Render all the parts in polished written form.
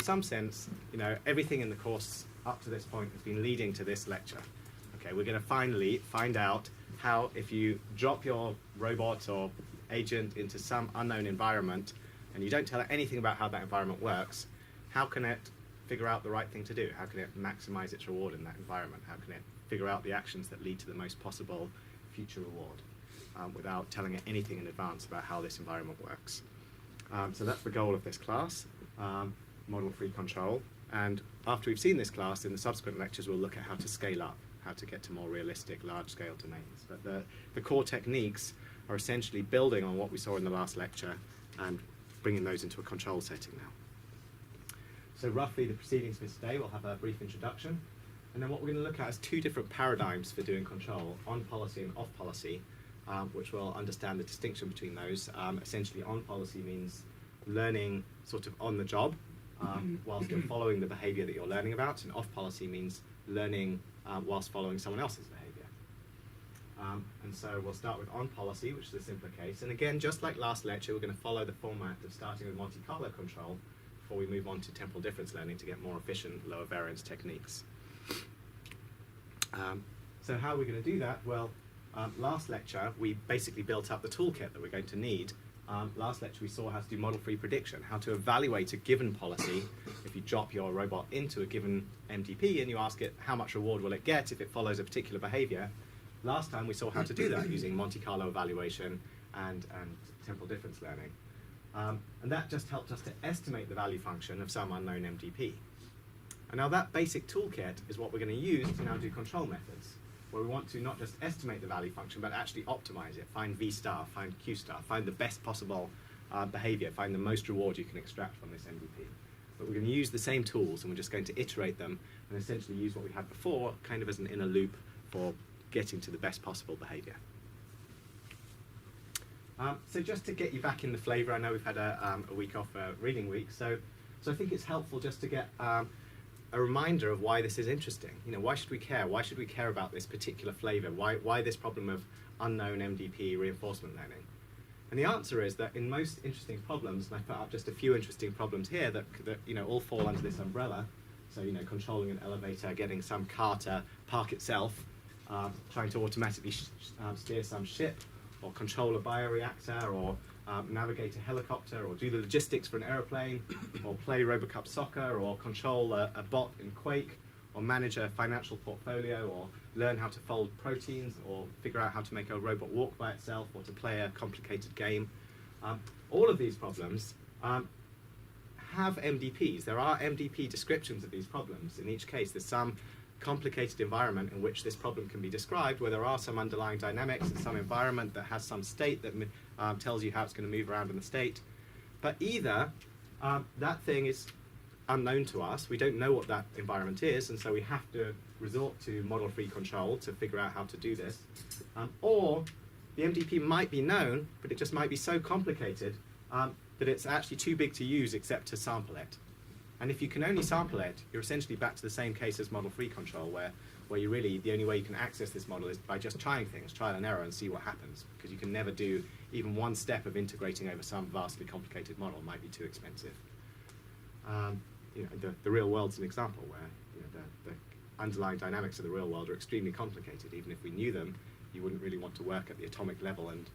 some sense, everything in the course up to this point has been leading to this lecture. Okay, we're going to finally find out how, if you drop your robot or agent into some unknown environment and you don't tell it anything about how that environment works, how can it figure out the right thing to do? How can it maximize its reward in that environment? How can it figure out the actions that lead to the most possible future reward without telling it anything in advance about how this environment works? So that's the goal of this class, model-free control. And after we've seen this class, in the subsequent lectures, we'll look at how to scale up, how to get to more realistic, large-scale domains. But the core techniques are essentially building on what we saw in the last lecture and bringing those into a control setting now. So roughly the proceedings for today, we'll have a brief introduction. And then what we're going to look at is two different paradigms for doing control, on policy and off policy, which will understand the distinction between those. Essentially, on policy means learning sort of on the job, whilst you're following the behavior that you're learning about, and off policy means learning whilst following someone else's behavior. And so we'll start with on policy, which is a simpler case. And again, just like last lecture, we're going to follow the format of starting with Monte Carlo control before we move on to temporal difference learning to get more efficient, lower variance techniques. So how are we going to do that? Well, last lecture, we basically built up the toolkit that we're going to need. Last lecture, we saw how to do model-free prediction, how to evaluate a given policy. If you drop your robot into a given MDP and you ask it how much reward will it get if it follows a particular behavior, last time we saw how to do that using Monte Carlo evaluation and temporal difference learning. And that just helped us to estimate the value function of some unknown MDP. And now that basic toolkit is what we're going to use to now do control methods, where we want to not just estimate the value function, but actually optimize it, find V star, find Q star, find the best possible behavior, find the most reward you can extract from this MDP. But we're going to use the same tools, and we're just going to iterate them and essentially use what we had before kind of as an inner loop for getting to the best possible behavior. So just to get you back in the flavor, I know we've had a week off, reading week, so I think it's helpful just to get a reminder of why this is interesting. Why should we care? Why should we care about this particular flavor? Why this problem of unknown MDP reinforcement learning? And the answer is that in most interesting problems, and I put up just a few interesting problems here that all fall under this umbrella. So controlling an elevator, getting some car to park itself, trying to automatically steer some ship, or control a bioreactor, or navigate a helicopter, or do the logistics for an aeroplane, or play Robocup soccer, or control a bot in Quake, or manage a financial portfolio, or learn how to fold proteins, or figure out how to make a robot walk by itself, or to play a complicated game. All of these problems have MDPs. There are MDP descriptions of these problems. In each case, there's some complicated environment in which this problem can be described, where there are some underlying dynamics in some environment that has some state that tells you how it's going to move around in the state. But either that thing is unknown to us, we don't know what that environment is, and so we have to resort to model-free control to figure out how to do this. Or the MDP might be known, but it just might be so complicated that it's actually too big to use except to sample it. And if you can only sample it, you're essentially back to the same case as model-free control, where you really, the only way you can access this model is by just trying things, trial and error, and see what happens. Because you can never do even one step of integrating over some vastly complicated model. It might be too expensive. The real world's an example where the underlying dynamics of the real world are extremely complicated. Even if we knew them, you wouldn't really want to work at the atomic level and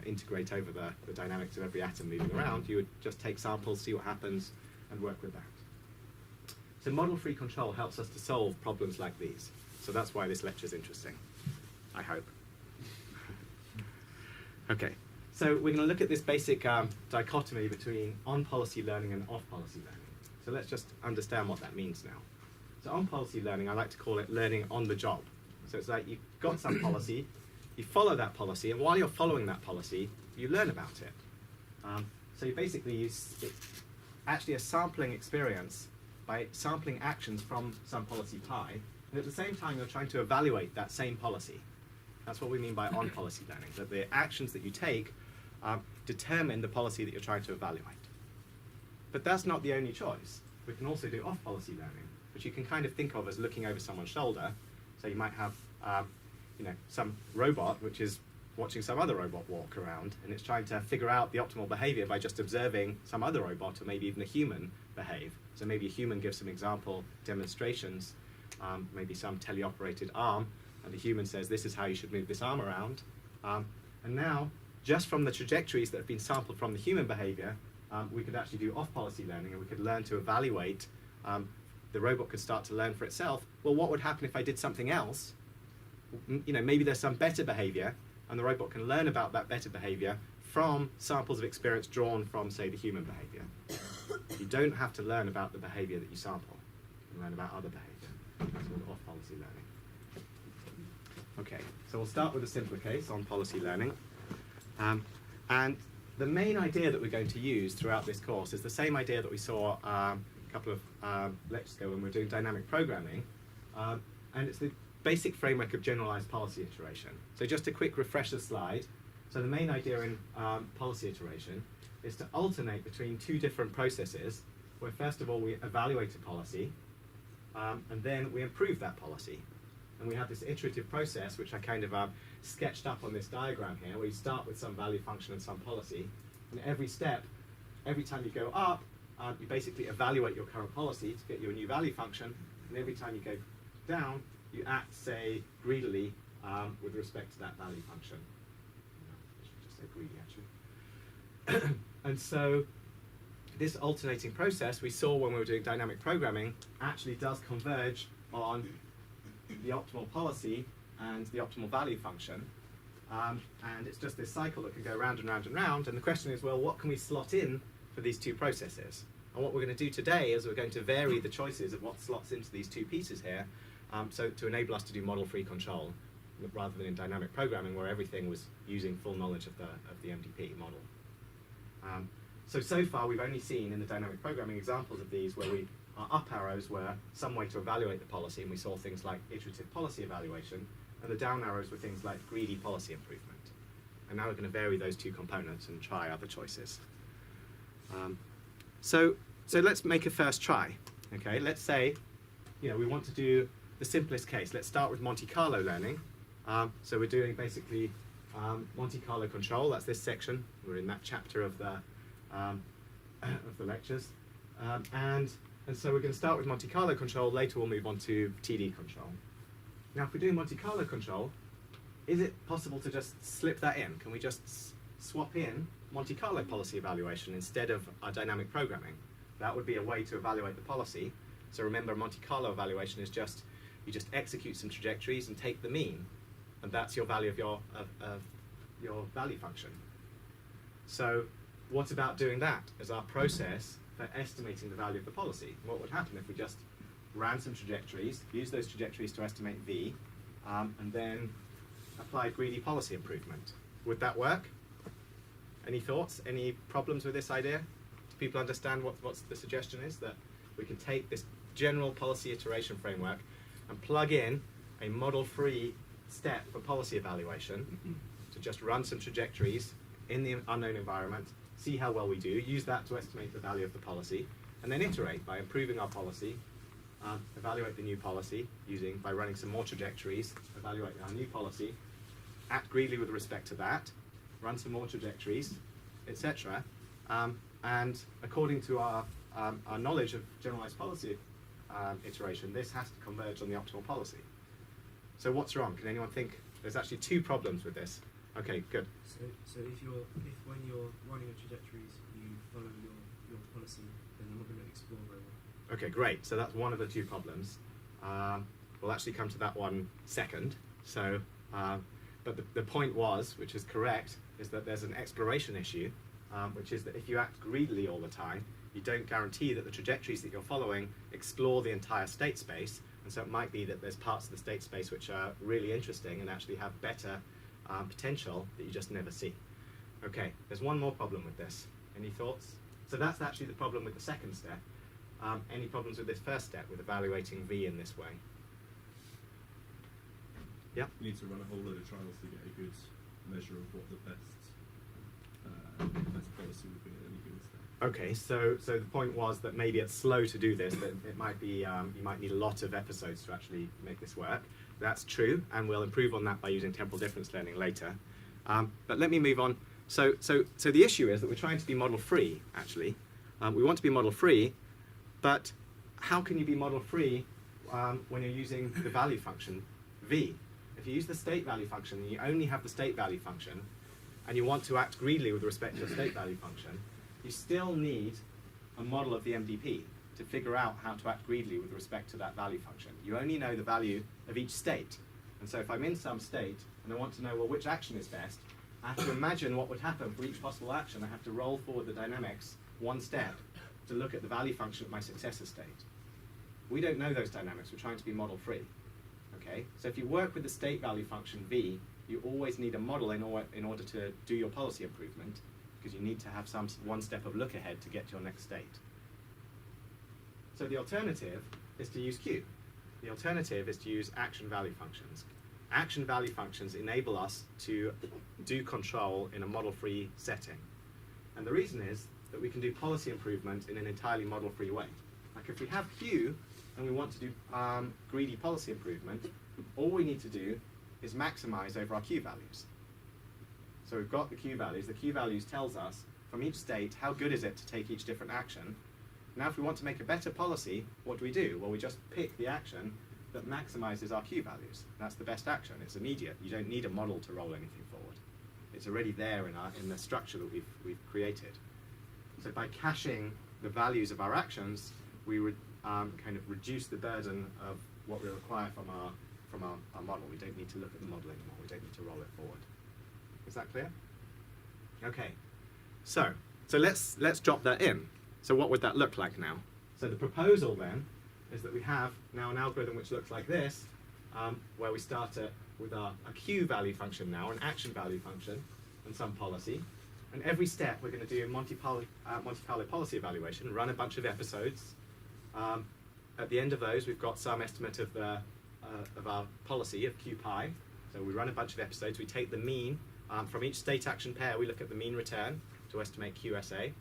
integrate over the dynamics of every atom moving around. You would just take samples, see what happens, and work with that. So model-free control helps us to solve problems like these. So that's why this lecture is interesting, I hope. Okay, so we're going to look at this basic dichotomy between on-policy learning and off-policy learning. So let's just understand what that means now. So on-policy learning, I like to call it learning on the job. So it's like you've got some policy, you follow that policy, and while you're following that policy, you learn about it. So you basically it's actually a sampling experience by sampling actions from some policy pi, and at the same time you're trying to evaluate that same policy. That's what we mean by on-policy learning, that the actions that you take determine the policy that you're trying to evaluate. But that's not the only choice. We can also do off-policy learning, which you can kind of think of as looking over someone's shoulder. So you might have some robot which is watching some other robot walk around, and it's trying to figure out the optimal behavior by just observing some other robot, or maybe even a human, behave. So maybe a human gives some example demonstrations, maybe some teleoperated arm, and the human says, this is how you should move this arm around. And now, just from the trajectories that have been sampled from the human behavior, we could actually do off-policy learning, and we could learn to evaluate. The robot could start to learn for itself, well, what would happen if I did something else? Maybe there's some better behavior, and the robot can learn about that better behavior from samples of experience drawn from, say, the human behavior. You don't have to learn about the behavior that you sample. You can learn about other behavior. That's called off-policy learning. Okay, so we'll start with a simpler case on policy learning. And the main idea that we're going to use throughout this course is the same idea that we saw a couple of lectures ago when we were doing dynamic programming. And it's the basic framework of generalized policy iteration. So just a quick refresher slide. So the main idea in policy iteration is to alternate between two different processes, where first of all we evaluate a policy, and then we improve that policy. And we have this iterative process, which I kind of sketched up on this diagram here, where you start with some value function and some policy, and every step, every time you go up, you basically evaluate your current policy to get you a new value function, and every time you go down, you act, say, greedily with respect to that value function. I should just say greedy, actually. And so this alternating process we saw when we were doing dynamic programming actually does converge on the optimal policy and the optimal value function. And it's just this cycle that can go round and round and round. And the question is, well, what can we slot in for these two processes? And what we're going to do today is we're going to vary the choices of what slots into these two pieces here, so to enable us to do model-free control, rather than in dynamic programming where everything was using full knowledge of the MDP model. So far we've only seen in the dynamic programming examples of these where our up arrows were some way to evaluate the policy, and we saw things like iterative policy evaluation, and the down arrows were things like greedy policy improvement. And now we're going to vary those two components and try other choices. So let's make a first try. Okay, let's say we want to do the simplest case. Let's start with Monte Carlo learning. So we're doing basically Monte Carlo control. That's this section. We're in that chapter of the lectures. And so we're going to start with Monte Carlo control. Later we'll move on to TD control. Now if we're doing Monte Carlo control, is it possible to just slip that in? Can we just swap in Monte Carlo policy evaluation instead of our dynamic programming? That would be a way to evaluate the policy. So remember, Monte Carlo evaluation is just, you just execute some trajectories and take the mean, and that's your value of your value function. So what about doing that as our process for estimating the value of the policy? What would happen if we just ran some trajectories, used those trajectories to estimate V, and then applied greedy policy improvement? Would that work? Any thoughts? Any problems with this idea? Do people understand what the suggestion is? That we can take this general policy iteration framework and plug in a model-free step for policy evaluation to just run some trajectories in the unknown environment, see how well we do, use that to estimate the value of the policy, and then iterate by improving our policy, evaluate the new policy by running some more trajectories, evaluate our new policy, act greedily with respect to that, run some more trajectories, etc. And according to our knowledge of generalized policy iteration, this has to converge on the optimal policy. So what's wrong? Can anyone think? There's actually two problems with this. Okay, good. So if when you're running your trajectories, you follow your policy, then you're not going to explore very well. Okay, great. So that's one of the two problems. We'll actually come to that one second. So, but the point was, which is correct, is that there's an exploration issue, which is that if you act greedily all the time, you don't guarantee that the trajectories that you're following explore the entire state space, and so it might be that there's parts of the state space which are really interesting and actually have better potential that you just never see. Okay, there's one more problem with this. Any thoughts? So that's actually the problem with the second step. Any problems with this first step, with evaluating V in this way? Yeah? You need to run a whole load of trials to get a good measure of what the best policy would be at any given step. Okay, so the point was that maybe it's slow to do this, that it might be, you might need a lot of episodes to actually make this work. That's true, and we'll improve on that by using temporal difference learning later. But let me move on. So the issue is that we're trying to be model-free, actually. We want to be model-free, But how can you be model free when you're using the value function v? If you use the state value function and you only have the state value function, and you want to act greedily with respect to your state value function, you still need a model of the MDP to figure out how to act greedily with respect to that value function. You only know the value of each state. And so if I'm in some state and I want to know, well, which action is best, I have to imagine what would happen for each possible action. I have to roll forward the dynamics one step to look at the value function of my successor state. We don't know those dynamics. We're trying to be model free. Okay? So if you work with the state value function v, you always need a model in order to do your policy improvement, because you need to have some one step of look ahead to get to your next state. So the alternative is to use Q. The alternative is to use action value functions. Action value functions enable us to do control in a model-free setting. And the reason is that we can do policy improvement in an entirely model-free way. Like if we have Q and we want to do greedy policy improvement, all we need to do is maximize over our Q values. So we've got the Q values. The Q values tells us from each state how good is it to take each different action. Now if we want to make a better policy, what do? Well, we just pick the action that maximizes our Q values. That's the best action. It's immediate. You don't need a model to roll anything forward. It's already there in the structure that we've created. So by caching the values of our actions, we would kind of reduce the burden of what we require from our model. We don't need to look at the model anymore. We don't need to roll it forward. Is that clear? Okay. So let's drop that in. So what would that look like now? So the proposal then is that we have now an algorithm which looks like this, where we start with a Q value function now, an action value function, and some policy. And every step we're going to do a Monte Carlo policy evaluation, run a bunch of episodes. At the end of those, we've got some estimate of our policy of Q pi. So we run a bunch of episodes. We take the mean from each state action pair. We look at the mean return to estimate QSA.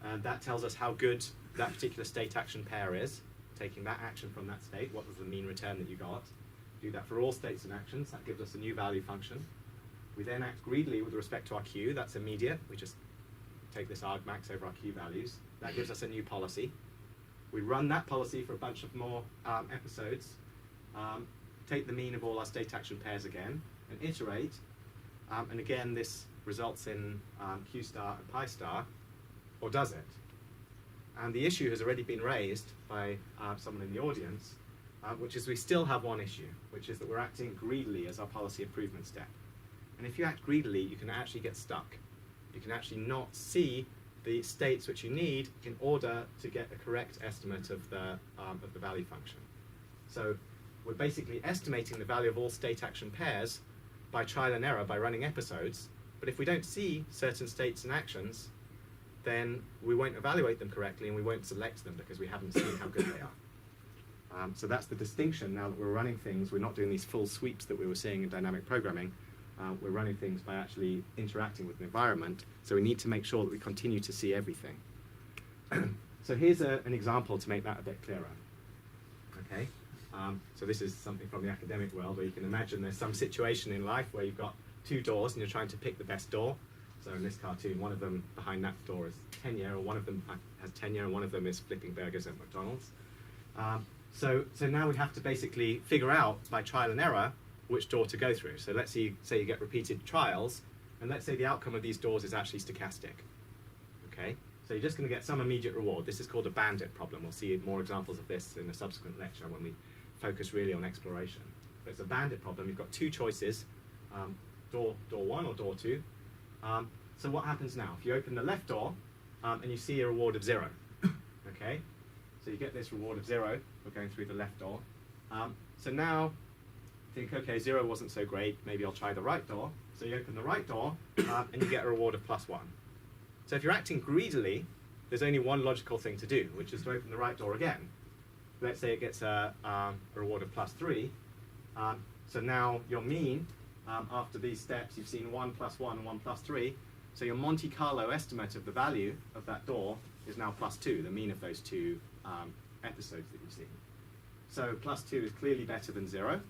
And that tells us how good that particular state action pair is, taking that action from that state. What was the mean return that you got? Do that for all states and actions. That gives us a new value function. We then act greedily with respect to our Q. That's immediate. We just take this argmax over our Q values. That gives us a new policy. We run that policy for a bunch of more episodes, take the mean of all our state action pairs again, and iterate. And again, this results in Q star and pi star, or does it? And the issue has already been raised by someone in the audience, which is we still have one issue, which is that we're acting greedily as our policy improvement step. And if you act greedily, you can actually get stuck. You can actually not see the states which you need in order to get a correct estimate of the value function. So we're basically estimating the value of all state action pairs by trial and error, by running episodes. But if we don't see certain states and actions, then we won't evaluate them correctly and we won't select them because we haven't seen how good they are. So that's the distinction. Now that we're running things, we're not doing these full sweeps that we were seeing in dynamic programming. We're running things by actually interacting with the environment. So we need to make sure that we continue to see everything. So here's an example to make that a bit clearer. Okay. So this is something from the academic world where you can imagine there's some situation in life where you've got two doors and you're trying to pick the best door. So in this cartoon, one of them behind that door is tenure, or one of them has tenure, and one of them is flipping burgers at McDonald's. So now we have to basically figure out by trial and error which door to go through. So let's say you get repeated trials, and let's say the outcome of these doors is actually stochastic. Okay, so you're just going to get some immediate reward. This is called a bandit problem. We'll see more examples of this in a subsequent lecture when we focus really on exploration. But it's a bandit problem. You've got two choices, door 1 or door 2. So what happens now? If you open the left door and you see a reward of 0, okay? So you get this reward of 0 for going through the left door. So now think, okay, 0 wasn't so great, maybe I'll try the right door. So you open the right door and you get a reward of +1. So if you're acting greedily, there's only one logical thing to do, which is to open the right door again. Let's say it gets a reward of +3. So now your mean, after these steps, you've seen 1 + 1 and 1 + 3. So your Monte Carlo estimate of the value of that door is now +2, the mean of those two episodes that you've seen. So +2 is clearly better than 0.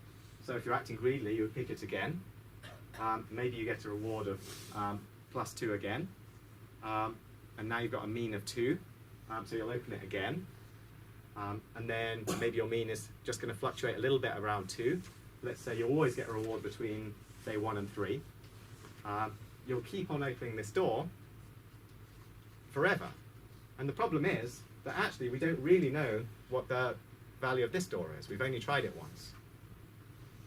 So if you're acting greedily, you would pick it again. Maybe you get a reward of +2 again. And now you've got a mean of 2. So you'll open it again. And then maybe your mean is just going to fluctuate a little bit around 2. Let's say you always get a reward between, say, 1 and 3. You'll keep on opening this door forever. And the problem is that actually we don't really know what the value of this door is. We've only tried it once.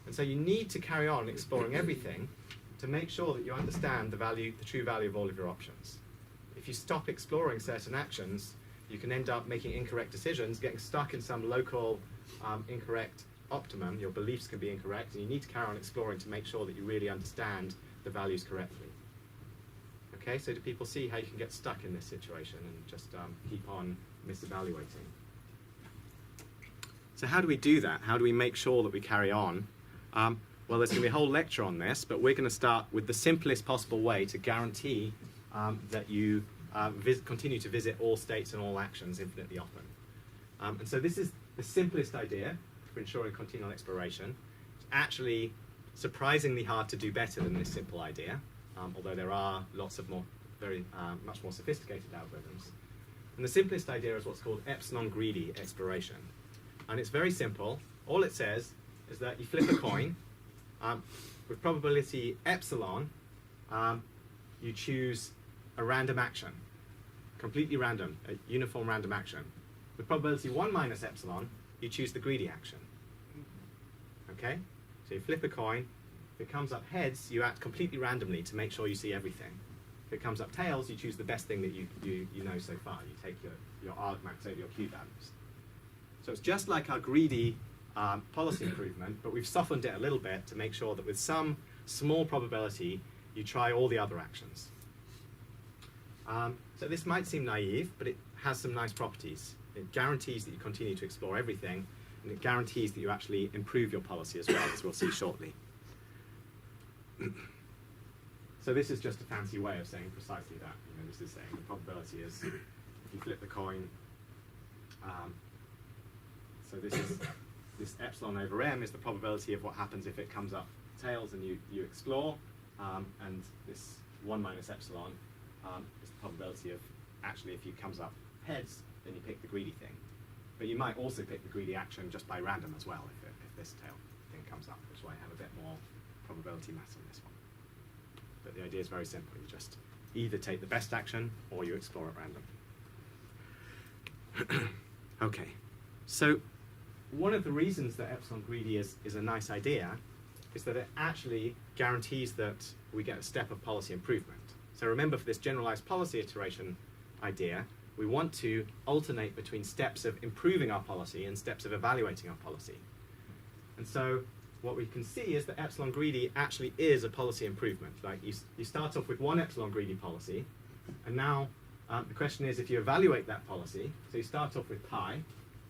And so you need to carry on exploring everything to make sure that you understand the true value of all of your options. If you stop exploring certain actions, you can end up making incorrect decisions, getting stuck in some local incorrect optimum. Your beliefs can be incorrect, and you need to carry on exploring to make sure that you really understand the values correctly. Okay, so do people see how you can get stuck in this situation and just keep on misevaluating? So how do we do that? How do we make sure that we carry on? Well, there's going to be a whole lecture on this, but we're going to start with the simplest possible way to guarantee that you continue to visit all states and all actions infinitely often. And so this is the simplest idea for ensuring continual exploration. It's actually surprisingly hard to do better than this simple idea, although there are lots of much more sophisticated algorithms. And the simplest idea is what's called epsilon greedy exploration. And it's very simple. All it says is that you flip a coin. With probability epsilon, you choose a random action, completely random, a uniform random action. With probability 1 minus epsilon, you choose the greedy action. Okay? So you flip a coin. If it comes up heads, you act completely randomly to make sure you see everything. If it comes up tails, you choose the best thing that you know so far. You take your argmax over your Q values. So it's just like our greedy policy improvement, but we've softened it a little bit to make sure that with some small probability, you try all the other actions. So this might seem naive, but it has some nice properties. It guarantees that you continue to explore everything, and it guarantees that you actually improve your policy as well, as we'll see shortly. So this is just a fancy way of saying precisely that. This is saying the probability is if you flip the coin. So this epsilon over m is the probability of what happens if it comes up tails and you explore, and this 1 minus epsilon is the probability of actually if it comes up heads, then you pick the greedy thing. But you might also pick the greedy action just by random as well if this tail thing comes up, which is why I have a bit more probability mass on this one. But the idea is very simple. You just either take the best action or you explore at random. Okay, so one of the reasons that epsilon greedy is a nice idea is that it actually guarantees that we get a step of policy improvement. So remember, for this generalized policy iteration idea, we want to alternate between steps of improving our policy and steps of evaluating our policy. And so what we can see is that epsilon greedy actually is a policy improvement. Like you start off with one epsilon greedy policy, and now the question is if you evaluate that policy, so you start off with pi,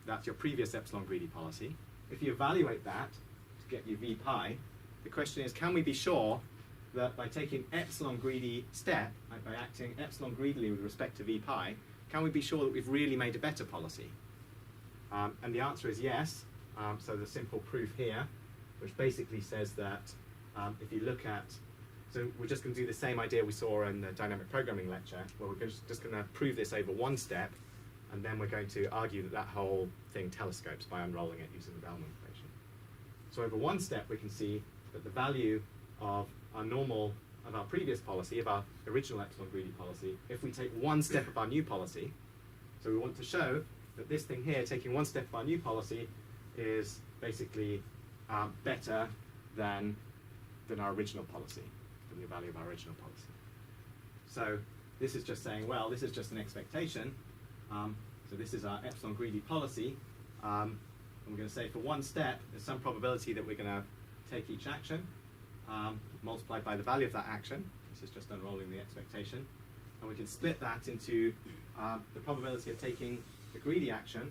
that's your previous epsilon greedy policy. If you evaluate that to get you v pi, the question is, can we be sure that by taking epsilon greedy step, like by acting epsilon greedily with respect to v pi, can we be sure that we've really made a better policy? And the answer is yes. So the simple proof here, which basically says that if you look at, so we're just going to do the same idea we saw in the dynamic programming lecture, where we're just going to prove this over one step, and then we're going to argue that that whole thing telescopes by unrolling it using the Bellman equation. So over one step, we can see that the value of our previous policy, of our original epsilon greedy policy, if we take one step of our new policy, so we want to show that this thing here, taking one step of our new policy, is basically better than our original policy, than the value of our original policy. So this is just saying, well, this is just an expectation. So this is our epsilon greedy policy. And we're going to say for one step, there's some probability that we're going to take each action, multiplied by the value of that action. This is just unrolling the expectation. And we can split that into the probability of taking the greedy action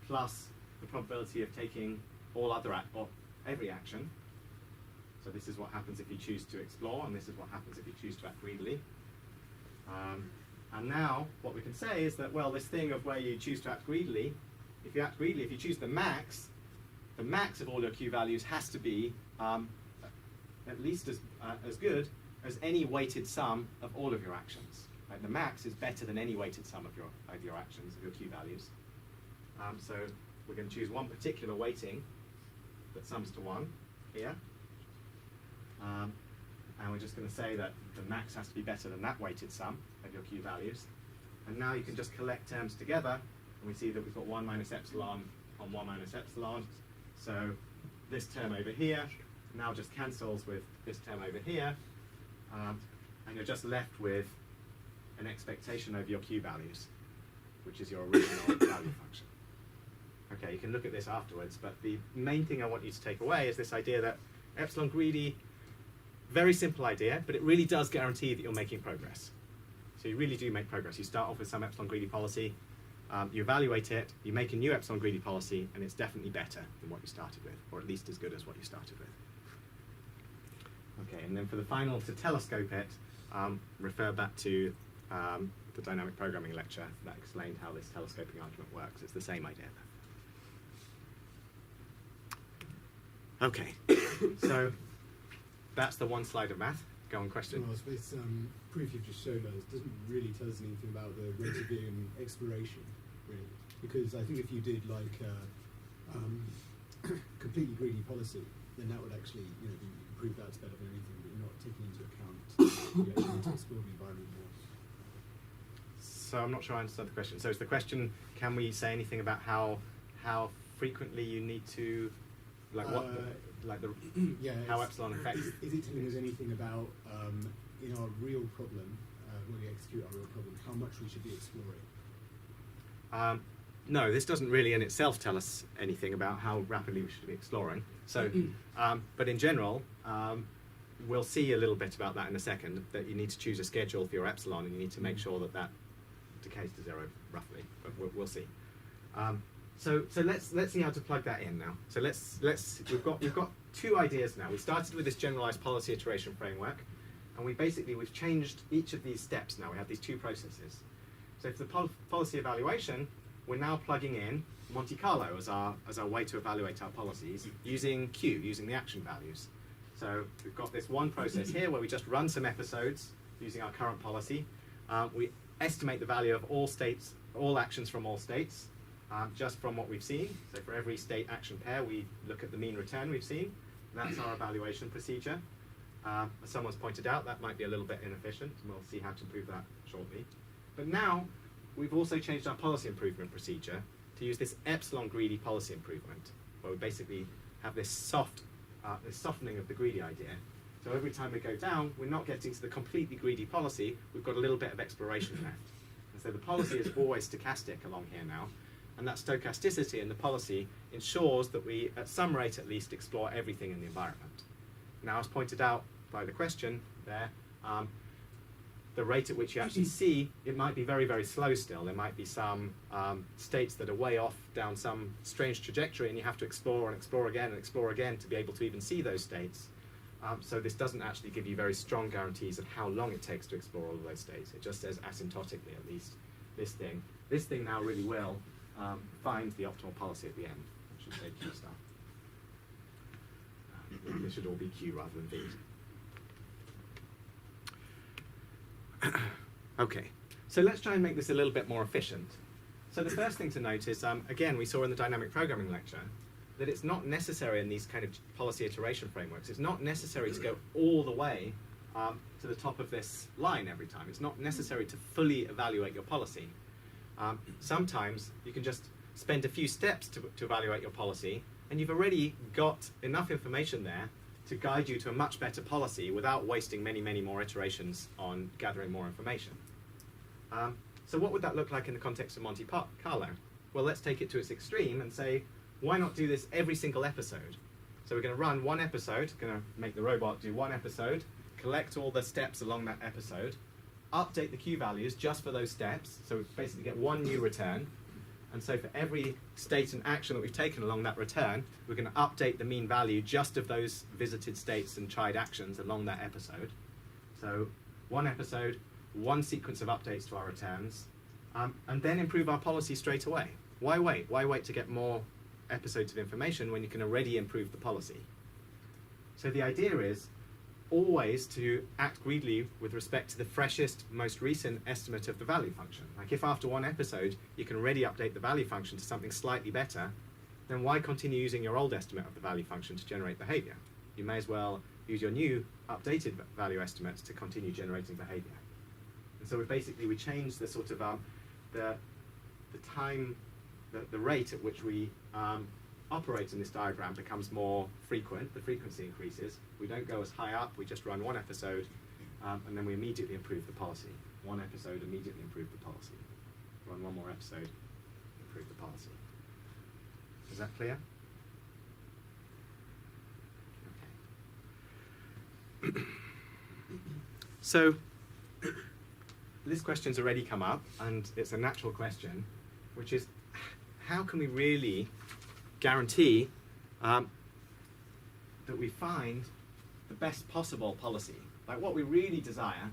plus the probability of taking or every action. So this is what happens if you choose to explore, and this is what happens if you choose to act greedily. And now what we can say is that, well, this thing of where you choose to act greedily, if you choose the max of all your Q values has to be at least as good as any weighted sum of all of your actions. Right? The max is better than any weighted sum of your actions, of your Q values. So we're going to choose one particular weighting that sums to 1 here. And we're just going to say that the max has to be better than that weighted sum of your Q values. And now you can just collect terms together, and we see that we've got 1 minus epsilon on 1 minus epsilon. So this term over here now just cancels with this term over here, and you're just left with an expectation over your Q values, which is your original value function. Okay, you can look at this afterwards, but the main thing I want you to take away is this idea that epsilon greedy, very simple idea, but it really does guarantee that you're making progress. So you really do make progress. You start off with some epsilon greedy policy, you evaluate it, you make a new epsilon greedy policy, and it's definitely better than what you started with, or at least as good as what you started with. Okay, and then for the final, to telescope it, refer back to the dynamic programming lecture that explained how this telescoping argument works. It's the same idea. Okay, so that's the one slide of math. Go on, question. Well, this proof you've just showed us doesn't really tell us anything about the rate of being exploration, really. Because I think if you did like completely greedy policy, then that would actually, prove that's better than anything, but you're not taking into account you actually need to explore the environment more. So I'm not sure I understand the question. So is the question, can we say anything about how frequently you need to, like what, how epsilon affects? Is it telling us anything about, in our real problem, when we execute our real problem, how much we should be exploring? No, this doesn't really in itself tell us anything about how rapidly we should be exploring. So, but in general, we'll see a little bit about that in a second, that you need to choose a schedule for your epsilon, and you need to make sure that that decays to 0 roughly, but we'll see. So let's see how to plug that in now. So we've got two ideas now. We started with this generalized policy iteration framework, and we've changed each of these steps now. We have these two processes. So for the policy evaluation, we're now plugging in Monte Carlo as our way to evaluate our policies using Q, using the action values. So we've got this one process here where we just run some episodes using our current policy. We estimate the value of all states, all actions from all states, just from what we've seen. So for every state action pair, we look at the mean return we've seen. That's our evaluation procedure. As someone's pointed out, that might be a little bit inefficient, and we'll see how to improve that shortly. But now, we've also changed our policy improvement procedure to use this epsilon greedy policy improvement, where we basically have this softening of the greedy idea. So every time we go down, we're not getting to the completely greedy policy, we've got a little bit of exploration left. And so the policy is always stochastic along here now, and that stochasticity in the policy ensures that we, at some rate at least, explore everything in the environment. Now, as pointed out by the question there, the rate at which you actually see, it might be very, very slow still. There might be some states that are way off down some strange trajectory, and you have to explore and explore again and explore again to be able to even see those states. So this doesn't actually give you very strong guarantees of how long it takes to explore all of those states. It just says asymptotically, at least, this thing now really will find the optimal policy at the end. I should say Q star. This should all be Q rather than V. Okay, so let's try and make this a little bit more efficient. So the first thing to note is, again, we saw in the dynamic programming lecture, that it's not necessary in these kind of policy iteration frameworks, it's not necessary to go all the way to the top of this line every time. It's not necessary to fully evaluate your policy. Sometimes you can just spend a few steps to evaluate your policy, and you've already got enough information there to guide you to a much better policy without wasting many, many more iterations on gathering more information. So what would that look like in the context of Monte Carlo? Well, let's take it to its extreme and say, why not do this every single episode? So we're going to run one episode, going to make the robot do one episode, collect all the steps along that episode, update the Q values just for those steps, so we basically get one new return. And so for every state and action that we've taken along that return, we're going to update the mean value just of those visited states and tried actions along that episode. So one episode, one sequence of updates to our returns, and then improve our policy straight away. Why wait? Why wait to get more episodes of information when you can already improve the policy? So the idea is, always to act greedily with respect to the freshest, most recent estimate of the value function. Like if after one episode you can already update the value function to something slightly better, then why continue using your old estimate of the value function to generate behavior? You may as well use your new updated value estimates to continue generating behavior. And so we changed the sort of the time, the rate at which we operate in this diagram becomes more frequent. The frequency increases. We don't go as high up. We just run one episode, and then we immediately improve the policy. One episode, immediately improve the policy. Run one more episode, improve the policy. Is that clear? Okay. So this question's already come up, and it's a natural question, which is, how can we really guarantee that we find the best possible policy? Like what we really desire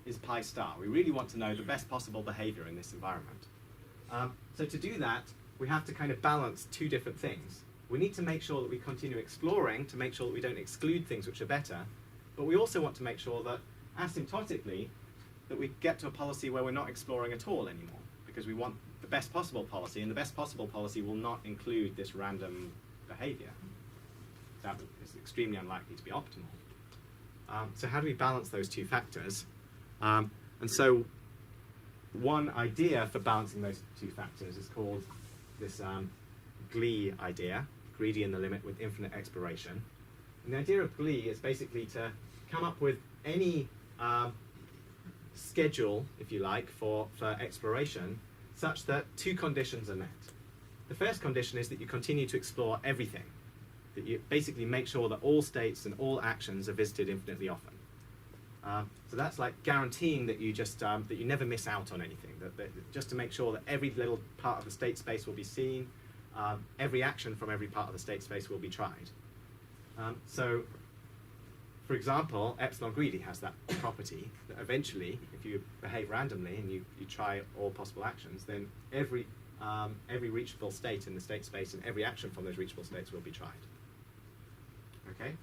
is pi star. We really want to know the best possible behavior in this environment. So to do that, we have to kind of balance two different things. We need to make sure that we continue exploring to make sure that we don't exclude things which are better, but we also want to make sure that asymptotically that we get to a policy where we're not exploring at all anymore, because we want the best possible policy, and the best possible policy will not include this random behavior. That is extremely unlikely to be optimal. So how do we balance those two factors? And so one idea for balancing those two factors is called this GLEE idea, greedy in the limit with infinite exploration. And the idea of GLEE is basically to come up with any schedule, if you like, for exploration, such that two conditions are met. The first condition is that you continue to explore everything, that you basically make sure that all states and all actions are visited infinitely often. So that's like guaranteeing that you just that you never miss out on anything. That just to make sure that every little part of the state space will be seen, every action from every part of the state space will be tried. So, for example, epsilon greedy has that property that eventually, if you behave randomly and you try all possible actions, then every reachable state in the state space and every action from those reachable states will be tried. Okay.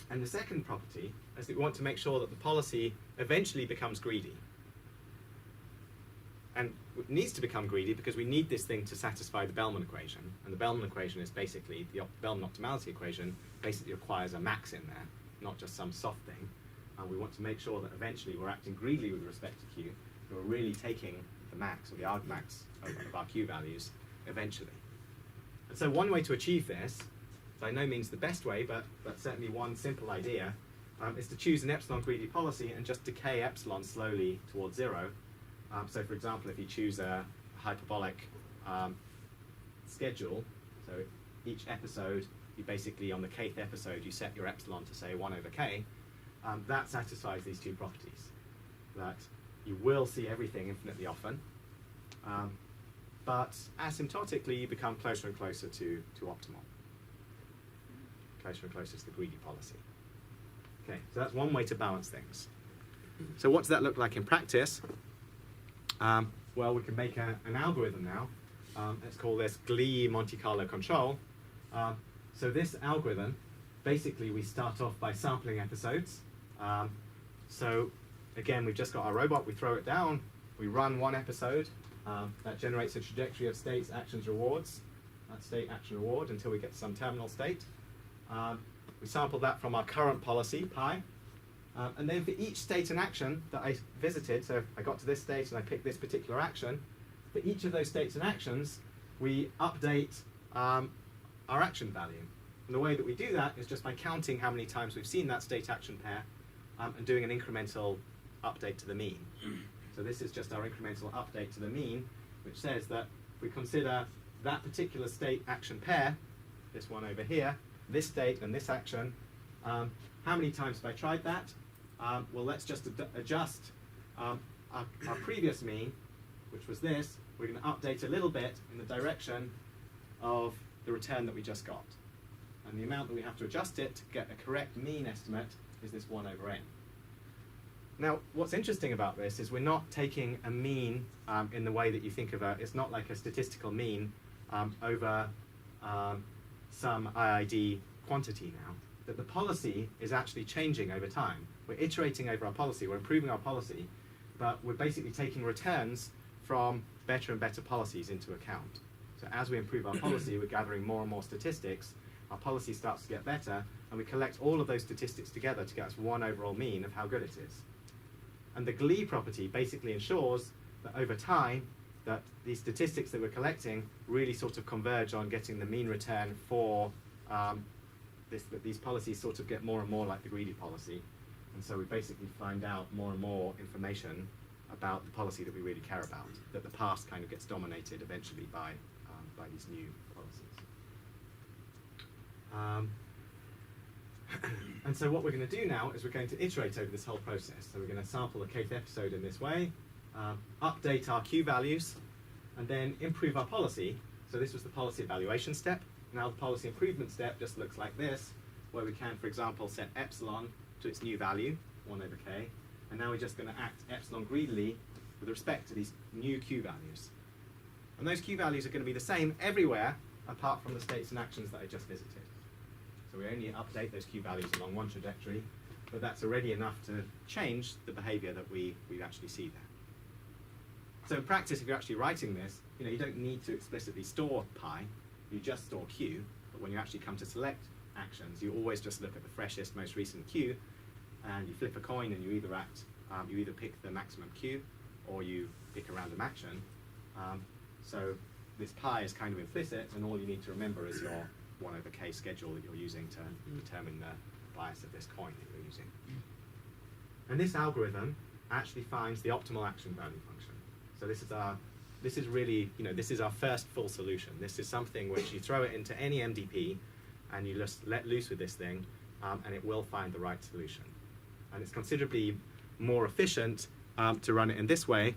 And the second property is that we want to make sure that the policy eventually becomes greedy. And it needs to become greedy because we need this thing to satisfy the Bellman equation. And the Bellman equation is basically, the Bellman optimality equation basically requires a max in there, not just some soft thing. And we want to make sure that eventually we're acting greedily with respect to Q, and we're really taking the max, or the argmax of our Q values, eventually. And so one way to achieve this, by no means the best way, but certainly one simple idea, is to choose an epsilon greedy policy and just decay epsilon slowly towards zero. So for example, if you choose a hyperbolic schedule, so each episode, you basically, on the kth episode, you set your epsilon to say 1 over k, that satisfies these two properties. That you will see everything infinitely often, but asymptotically you become closer and closer to optimal. Closer and closer to the greedy policy. Okay, so that's one way to balance things. So what does that look like in practice? Well, we can make an algorithm now. Let's call this GLEE Monte Carlo control. So this algorithm, basically we start off by sampling episodes. So again, we've just got our robot, we throw it down, we run one episode, that generates a trajectory of states, actions, rewards, that state, action, reward, until we get to some terminal state. We sample that from our current policy, pi. And then for each state and action that I visited, so I got to this state and I picked this particular action, for each of those states and actions, we update our action value. And the way that we do that is just by counting how many times we've seen that state-action pair and doing an incremental update to the mean. So this is just our incremental update to the mean, which says that if we consider that particular state-action pair, this one over here, this state and this action, how many times have I tried that? Well, let's just adjust our previous mean, which was this. We're going to update a little bit in the direction of the return that we just got. And the amount that we have to adjust it to get a correct mean estimate is this 1 over n. Now, what's interesting about this is we're not taking a mean in the way that you think of it's not like a statistical mean over some IID quantity now. that the policy is actually changing over time. We're iterating over our policy, we're improving our policy, but we're basically taking returns from better and better policies into account. So as we improve our policy, we're gathering more and more statistics, our policy starts to get better, and we collect all of those statistics together to get us one overall mean of how good it is. And the GLE property basically ensures that over time, that these statistics that we're collecting really sort of converge on getting the mean return for that these policies sort of get more and more like the greedy policy. And so we basically find out more and more information about the policy that we really care about, that the past kind of gets dominated eventually by these new policies. And so what we're going to do now is we're going to iterate over this whole process. So we're going to sample a kth episode in this way, update our Q values, and then improve our policy. So this was the policy evaluation step. Now the policy improvement step just looks like this, where we can, for example, set epsilon to its new value, 1 over k, and now we're just going to act epsilon greedily with respect to these new Q values. And those Q values are going to be the same everywhere, apart from the states and actions that I just visited. So we only update those Q values along one trajectory, but that's already enough to change the behavior that we actually see there. So in practice, if you're actually writing this, you don't need to explicitly store pi, you just store Q, but when you actually come to select actions, you always just look at the freshest, most recent Q, and you flip a coin and you either pick the maximum Q, or you pick a random action. So this pi is kind of implicit, and all you need to remember is your 1 over k schedule that you're using to determine the bias of this coin that you're using. And this algorithm actually finds the optimal action value function. So this is really, this is our first full solution. This is something which you throw it into any MDP, and you just let loose with this thing, and it will find the right solution. And it's considerably more efficient to run it in this way,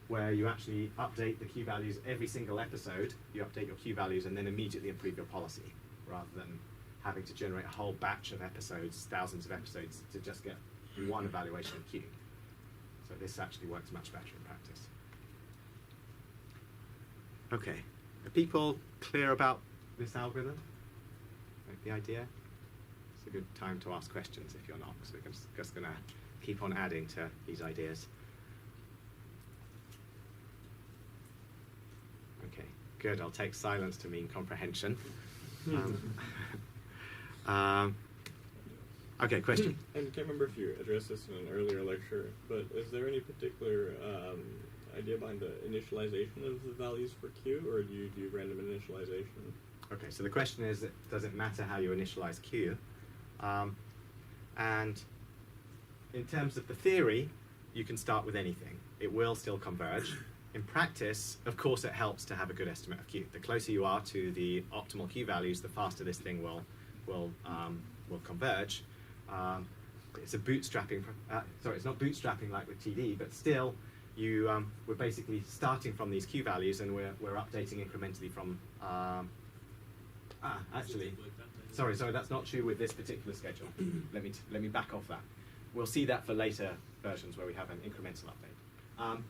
where you actually update the Q values every single episode. You update your Q values and then immediately improve your policy, rather than having to generate a whole batch of episodes, thousands of episodes, to just get one evaluation of Q. So this actually works much better in practice. Okay, are people clear about this algorithm? Like the idea? It's a good time to ask questions if you're not, because we're just going to keep on adding to these ideas. Okay, good. I'll take silence to mean comprehension. Okay, question. And I can't remember if you addressed this in an earlier lecture, but is there any particular idea behind the initialization of the values for Q, or do you do random initialization? Okay, so the question is, does it matter how you initialize Q? And in terms of the theory, you can start with anything. It will still converge. In practice, of course, it helps to have a good estimate of Q. The closer you are to the optimal Q values, the faster this thing will converge. It's a bootstrapping. Sorry, it's not bootstrapping like with TD, but still, we're basically starting from these Q values, and we're updating incrementally from. Actually, sorry, that's not true with this particular schedule. let me back off that. We'll see that for later versions where we have an incremental update.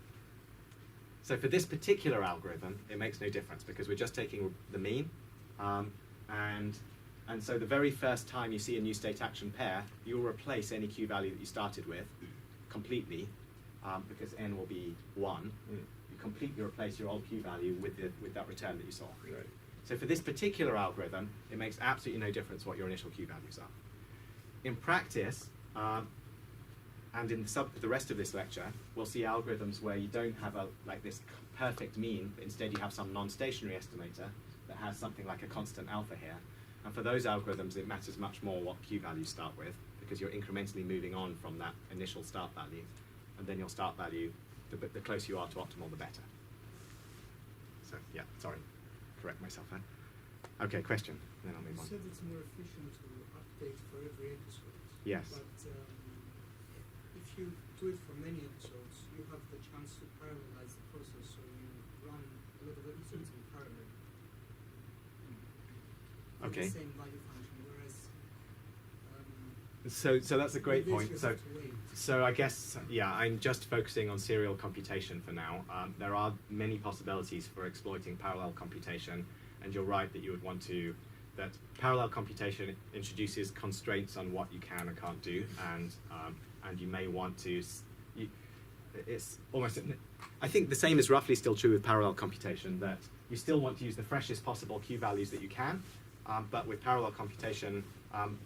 So for this particular algorithm, it makes no difference because we're just taking the mean, and so the very first time you see a new state action pair, you'll replace any Q value that you started with completely, because n will be 1. You completely replace your old Q value with that return that you saw. Right. So for this particular algorithm, it makes absolutely no difference what your initial Q values are. In practice, and in the rest of this lecture, we'll see algorithms where you don't have this perfect mean, but instead you have some non-stationary estimator that has something like a constant alpha here. And for those algorithms, it matters much more what Q values start with, because you're incrementally moving on from that initial start value. And then your start value, the closer you are to optimal, the better. So, yeah, sorry. Correct myself there. Okay, question. Then I'll move You on. said it's more efficient to update for every episode. Yes. But if you do it for many episodes, you have the chance to parallelize the process, so you run a lot of episodes in parallel. With Okay. the same value function, whereas So that's a great with this point. you So. have to wait. So I guess, yeah, I'm just focusing on serial computation for now. There are many possibilities for exploiting parallel computation, and you're right that you would want to that parallel computation introduces constraints on what you can and can't do, and you may want to. It's almost. I think the same is roughly still true with parallel computation, that you still want to use the freshest possible Q values that you can, but with parallel computation,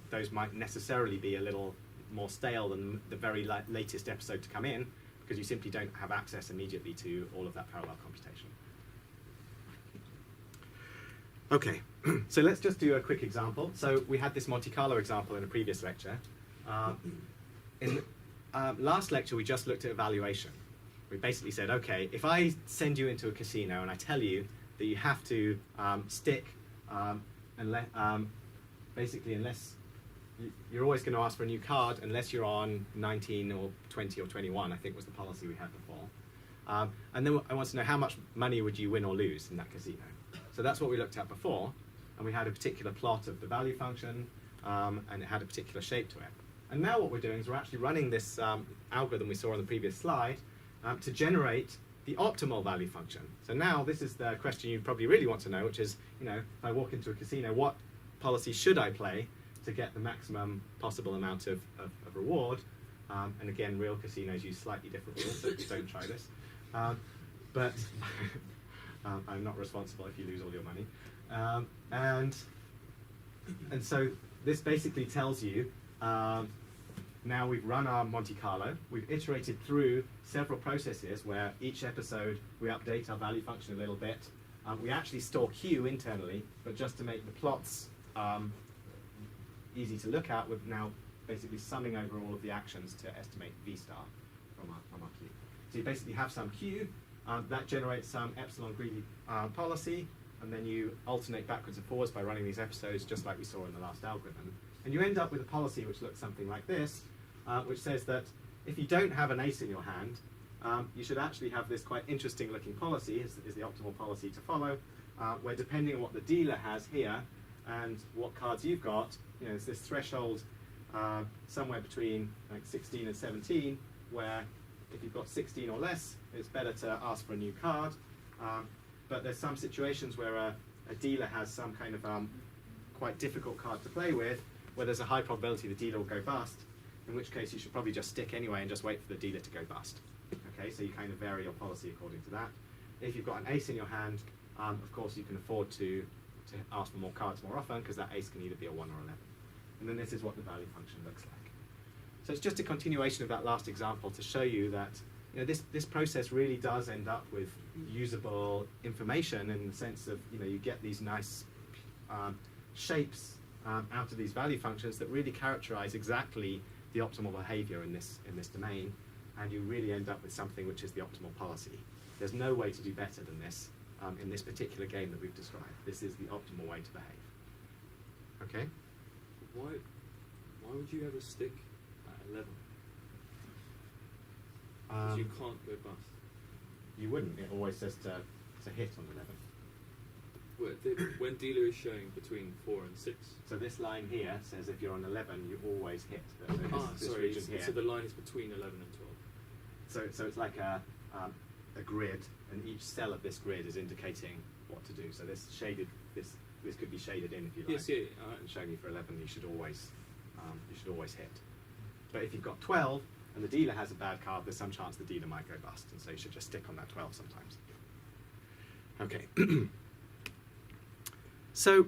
those might necessarily be a little more stale than the very latest episode to come in, because you simply don't have access immediately to all of that parallel computation. Okay, so let's just do a quick example. So we had this Monte Carlo example in a previous lecture. In last lecture, we just looked at evaluation. We basically said, okay, if I send you into a casino and I tell you that you have to stick, basically unless you're always going to ask for a new card unless you're on 19 or 20 or 21, I think was the policy we had before. And then I want to know how much money would you win or lose in that casino. So that's what we looked at before, and we had a particular plot of the value function, and it had a particular shape to it. And now what we're doing is we're actually running this algorithm we saw on the previous slide to generate the optimal value function. So now this is the question you probably really want to know, which is, you know, if I walk into a casino, what policy should I play to get the maximum possible amount of reward? And again, real casinos use slightly different rules, so don't try this. But I'm not responsible if you lose all your money. And so this basically tells you, now we've run our Monte Carlo, we've iterated through several processes where each episode we update our value function a little bit. We actually store Q internally, but just to make the plots easy to look at, we're now basically summing over all of the actions to estimate V star from our Q. So you basically have some Q, that generates some epsilon greedy policy, and then you alternate backwards and forwards by running these episodes just like we saw in the last algorithm. And you end up with a policy which looks something like this, which says that if you don't have an ace in your hand, you should actually have this quite interesting looking policy, is the optimal policy to follow, where depending on what the dealer has here and what cards you've got, you know, it's this threshold somewhere between like 16 and 17, where if you've got 16 or less, it's better to ask for a new card. But there's some situations where a dealer has some kind of quite difficult card to play with, where there's a high probability the dealer will go bust, in which case you should probably just stick anyway and just wait for the dealer to go bust. Okay, so you kind of vary your policy according to that. If you've got an ace in your hand, of course you can afford to ask for more cards more often, because that ace can either be a 1 or 11. And then this is what the value function looks like. So it's just a continuation of that last example to show you that, you know, this process really does end up with usable information, in the sense of, you know, you get these nice shapes out of these value functions that really characterize exactly the optimal behavior in this domain, and you really end up with something which is the optimal policy. There's no way to do better than this in this particular game that we've described. This is the optimal way to behave. Okay? Why would you ever stick at 11? Because you can't go bust. You wouldn't. It always says to hit on 11. When dealer is showing between 4 and 6. So this line here says if you're on 11, you always hit. This Sorry. region here. So the line is between 11 and 12. So it's like a grid, and each cell of this grid is indicating what to do. So this could be shaded in if you like. Yes, yeah. And showing you for 11, you should always hit. But if you've got 12 and the dealer has a bad card, there's some chance the dealer might go bust, and so you should just stick on that 12 sometimes. Okay. So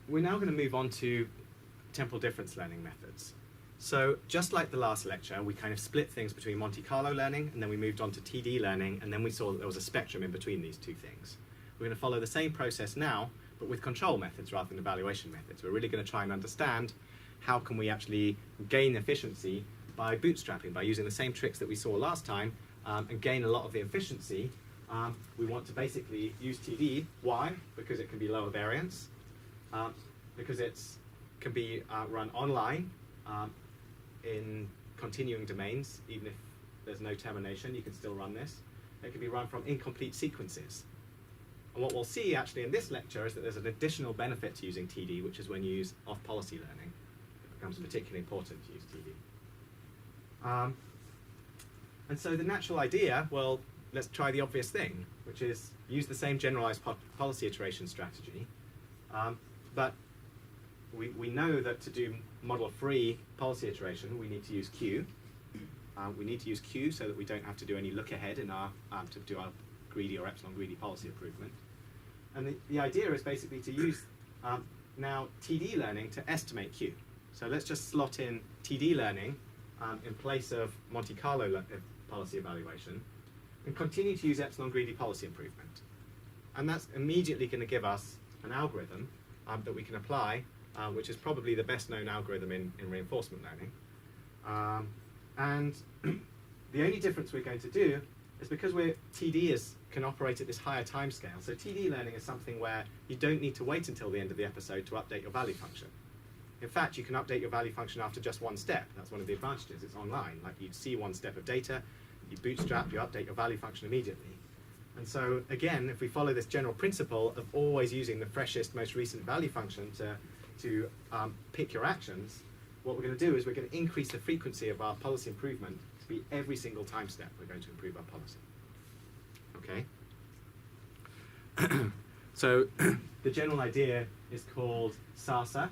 we're now going to move on to temporal difference learning methods. So just like the last lecture, we kind of split things between Monte Carlo learning, and then we moved on to TD learning, and then we saw that there was a spectrum in between these two things. We're going to follow the same process now, but with control methods rather than evaluation methods. We're really going to try and understand how can we actually gain efficiency by bootstrapping, by using the same tricks that we saw last time, and gain a lot of the efficiency. We want to basically use TD. Why? Because it can be lower variance, because it can be run online in continuing domains. Even if there's no termination, you can still run this. It can be run from incomplete sequences. And what we'll see actually in this lecture is that there's an additional benefit to using TD, which is when you use off-policy learning. It becomes particularly important to use TD. And so the natural idea, well, let's try the obvious thing, which is use the same generalized policy iteration strategy, but we know that to do model-free policy iteration, we need to use Q. We need to use Q so that we don't have to do any look ahead in our to do our greedy or epsilon greedy policy improvement. And the idea is basically to use now TD learning to estimate Q. So let's just slot in TD learning in place of Monte Carlo policy evaluation and continue to use epsilon greedy policy improvement. And that's immediately going to give us an algorithm that we can apply, which is probably the best known algorithm in reinforcement learning. And the only difference we're going to do is because TD can operate at this higher time scale. So TD learning is something where you don't need to wait until the end of the episode to update your value function. In fact, you can update your value function after just one step. That's one of the advantages. It's online. Like you'd see one step of data, you bootstrap, you update your value function immediately. And so again, if we follow this general principle of always using the freshest, most recent value function to pick your actions, what we're going to do is we're going to increase the frequency of our policy improvement to be every single time step we're going to improve our policy. Okay? So the general idea is called SARSA.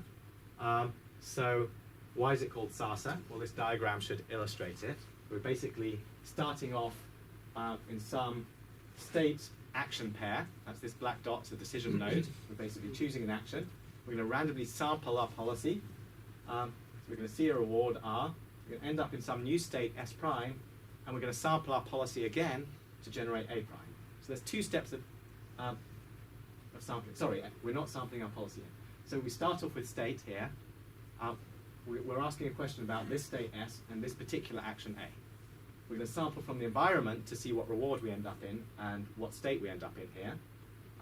So why is it called SARSA? Well, this diagram should illustrate it. We're basically starting off in some state action pair. That's this black dot, the decision node. We're basically choosing an action. We're going to randomly sample our policy. So we're going to see a reward R. We're going to end up in some new state S prime, and we're going to sample our policy again to generate A prime. So there's two steps of sampling. Sorry, we're not sampling our policy yet. So we start off with state here. We're asking a question about this state S and this particular action A. We're going to sample from the environment to see what reward we end up in and what state we end up in here.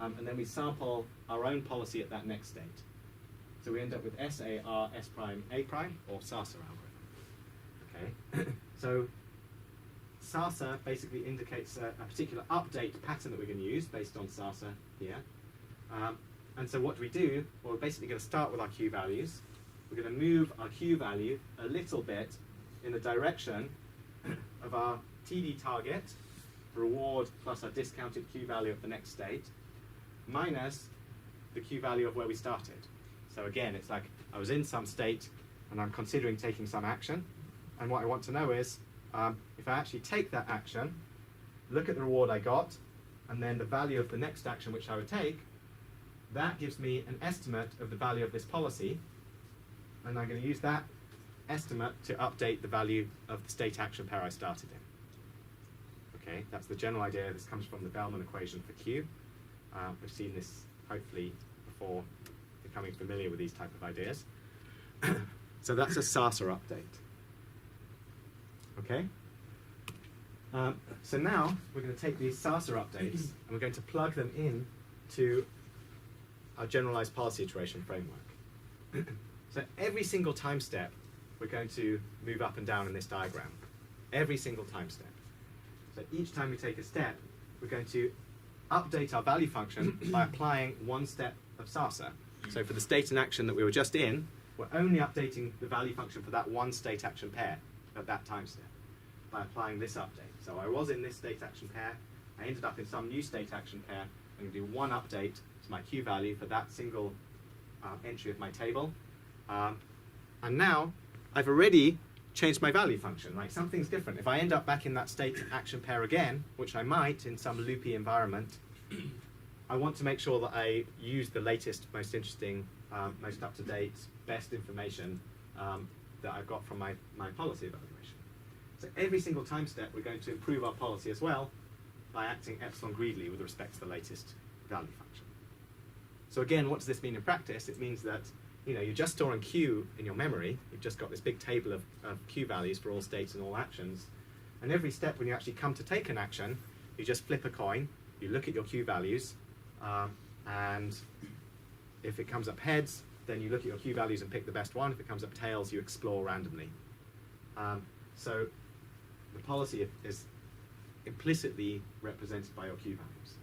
And then we sample our own policy at that next state. So we end up with SAR S prime A prime, or SARSA algorithm. Okay. So SARSA basically indicates a particular update pattern that we're going to use based on SARSA here. And so what do we do? Well, we're basically going to start with our Q values. We're going to move our Q value a little bit in the direction of our TD target, reward plus our discounted Q value of the next state, minus the Q value of where we started. So again, it's like I was in some state and I'm considering taking some action. And what I want to know is, if I actually take that action, look at the reward I got, and then the value of the next action which I would take, that gives me an estimate of the value of this policy, and I'm going to use that estimate to update the value of the state action pair I started in. Okay, that's the general idea. This comes from the Bellman equation for Q. We've seen this hopefully before, becoming familiar with these type of ideas. So that's a SARSA update. Okay? So now we're going to take these SARSA updates and we're going to plug them in to our generalized policy iteration framework. So every single time step, we're going to move up and down in this diagram. Every single time step. So each time we take a step, we're going to update our value function by applying one step of SARSA. So for the state and action that we were just in, we're only updating the value function for that one state action pair at that time step by applying this update. So I was in this state action pair, I ended up in some new state action pair. I'm going to do one update to my Q value for that single entry of my table. And now I've already changed my value function, right? Something's different. If I end up back in that state action pair again, which I might in some loopy environment, I want to make sure that I use the latest, most interesting, most up-to-date, best information that I've got from my policy evaluation. So every single time step, we're going to improve our policy as well by acting epsilon greedily with respect to the latest value function. So again, what does this mean in practice? It means that you're just storing Q in your memory. You've just got this big table of Q values for all states and all actions. And every step when you actually come to take an action, you just flip a coin, you look at your Q values, and if it comes up heads, then you look at your Q values and pick the best one. If it comes up tails, you explore randomly. So the policy is implicitly represented by your Q values.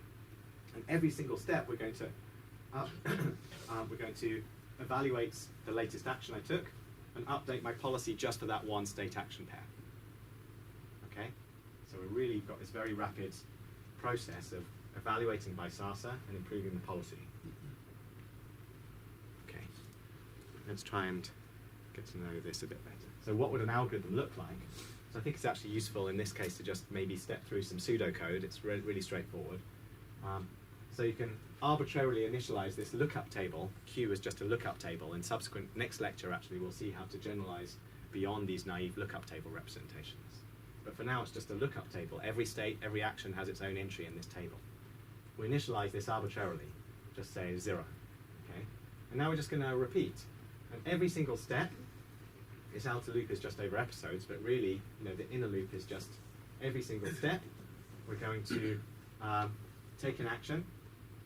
And every single step, we're going to evaluate the latest action I took and update my policy just for that one state action pair. Okay? So we've really got this very rapid process of evaluating by SARSA and improving the policy. let's try and get to know this a bit better. So what would an algorithm look like? So I think it's actually useful in this case to just maybe step through some pseudocode. It's really straightforward. So you can arbitrarily initialize this lookup table. Q is just a lookup table. In subsequent next lecture, actually, we'll see how to generalize beyond these naive lookup table representations. But for now, it's just a lookup table. Every state, every action has its own entry in this table. We initialize this arbitrarily, just say 0. Okay? And now we're just going to repeat. And every single step, this outer loop is just over episodes, but really, the inner loop is just every single step. We're going to take an action,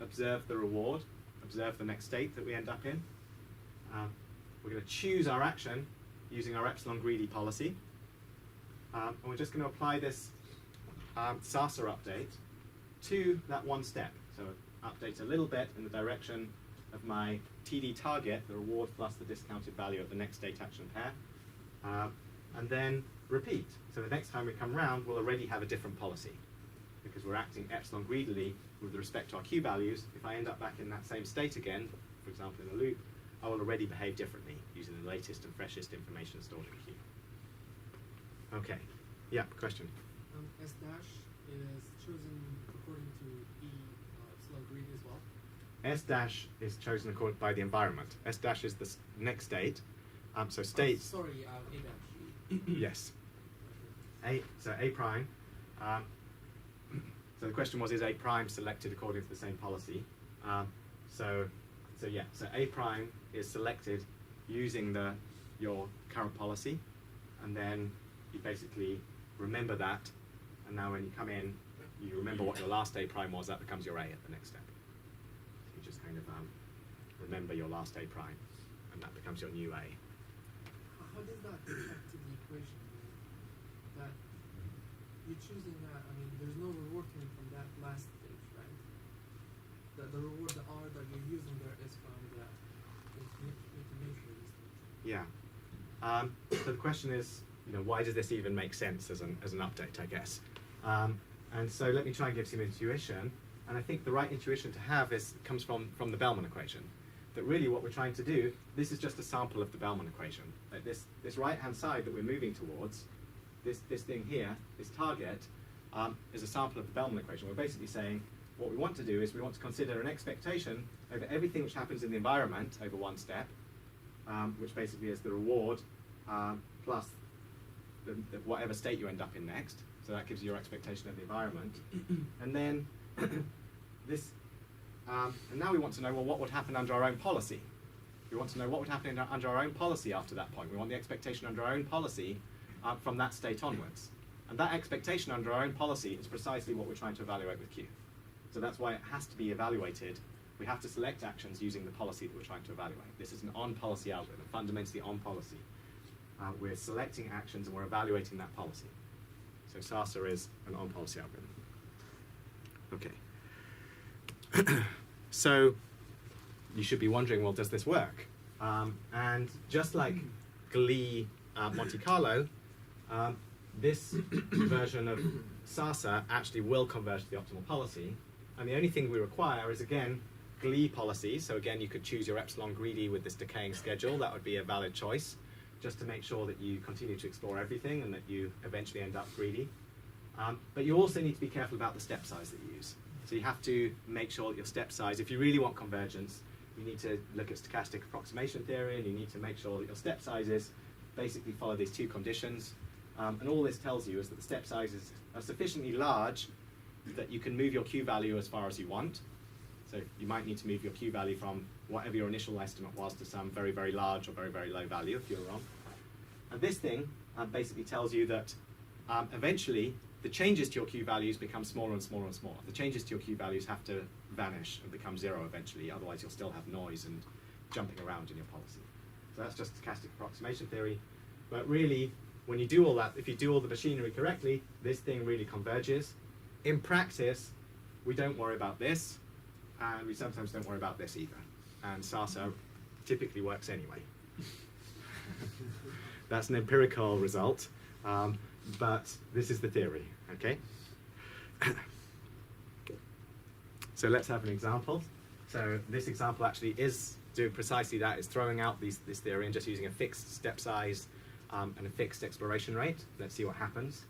observe the reward, observe the next state that we end up in. We're going to choose our action using our epsilon greedy policy. And we're just going to apply this Sasa update to that one step. So update a little bit in the direction of my TD target, the reward plus the discounted value of the next state action pair. And then repeat. So the next time we come round, we'll already have a different policy because we're acting epsilon greedily with respect to our Q values. If I end up back in that same state again, for example in a loop, I will already behave differently using the latest and freshest information stored in Q. Okay. Yeah, question? S dash is chosen according to E epsilon greedy as well? S dash is chosen by the environment. S dash is the next state. So state. Sorry, A dash. Yes. So A prime. So the question was, is A prime selected according to the same policy? So A prime is selected using your current policy, and then you basically remember that, and now when you come in, you remember what your last A prime was. That becomes your A at the next step. So you just kind of remember your last A prime, and that becomes your new A. How does that affect the equation? That you're choosing that, there's no reward coming from that last stage, right? The reward, the R that you're using there is from the intermediary stage. Yeah. So the question is, why does this even make sense as an update, I guess? And so let me try and give some intuition. And I think the right intuition to have comes from the Bellman equation. That really what we're trying to do, this is just a sample of the Bellman equation. Like this right-hand side that we're moving towards, this thing here, this target, is a sample of the Bellman equation. We're basically saying what we want to do is we want to consider an expectation over everything which happens in the environment over one step, which basically is the reward plus whatever state you end up in next. So that gives you your expectation of the environment. And then this. And now we want to know, well, what would happen under our own policy? We want to know what would happen under our own policy after that point. We want the expectation under our own policy from that state onwards. And that expectation under our own policy is precisely what we're trying to evaluate with Q. So that's why it has to be evaluated. We have to select actions using the policy that we're trying to evaluate. This is an on-policy algorithm, fundamentally on policy. We're selecting actions and we're evaluating that policy. So Sasa is an on-policy algorithm. Okay. So you should be wondering, well, does this work? And just like Glee Monte Carlo, this version of Sasa actually will converge to the optimal policy. And the only thing we require is, again, Glee policy. So again, you could choose your epsilon greedy with this decaying schedule. That would be a valid choice, just to make sure that you continue to explore everything and that you eventually end up greedy. But you also need to be careful about the step size that you use. So you have to make sure that your step size, if you really want convergence, you need to look at stochastic approximation theory, and you need to make sure that your step sizes basically follow these two conditions. And all this tells you is that the step sizes are sufficiently large that you can move your Q value as far as you want. So you might need to move your Q value from whatever your initial estimate was to some very, very large or very, very low value if you're wrong. And this thing basically tells you that eventually the changes to your Q values become smaller and smaller and smaller. The changes to your Q values have to vanish and become 0 eventually, otherwise you'll still have noise and jumping around in your policy. So that's just stochastic approximation theory. But really, when you do all that, if you do all the machinery correctly, this thing really converges. In practice, we don't worry about this, and we sometimes don't worry about this either. And Sasa typically works anyway. That's an empirical result. But this is the theory, okay? So let's have an example. So this example actually is doing precisely that. It's throwing out this theory and just using a fixed step size and a fixed exploration rate. Let's see what happens.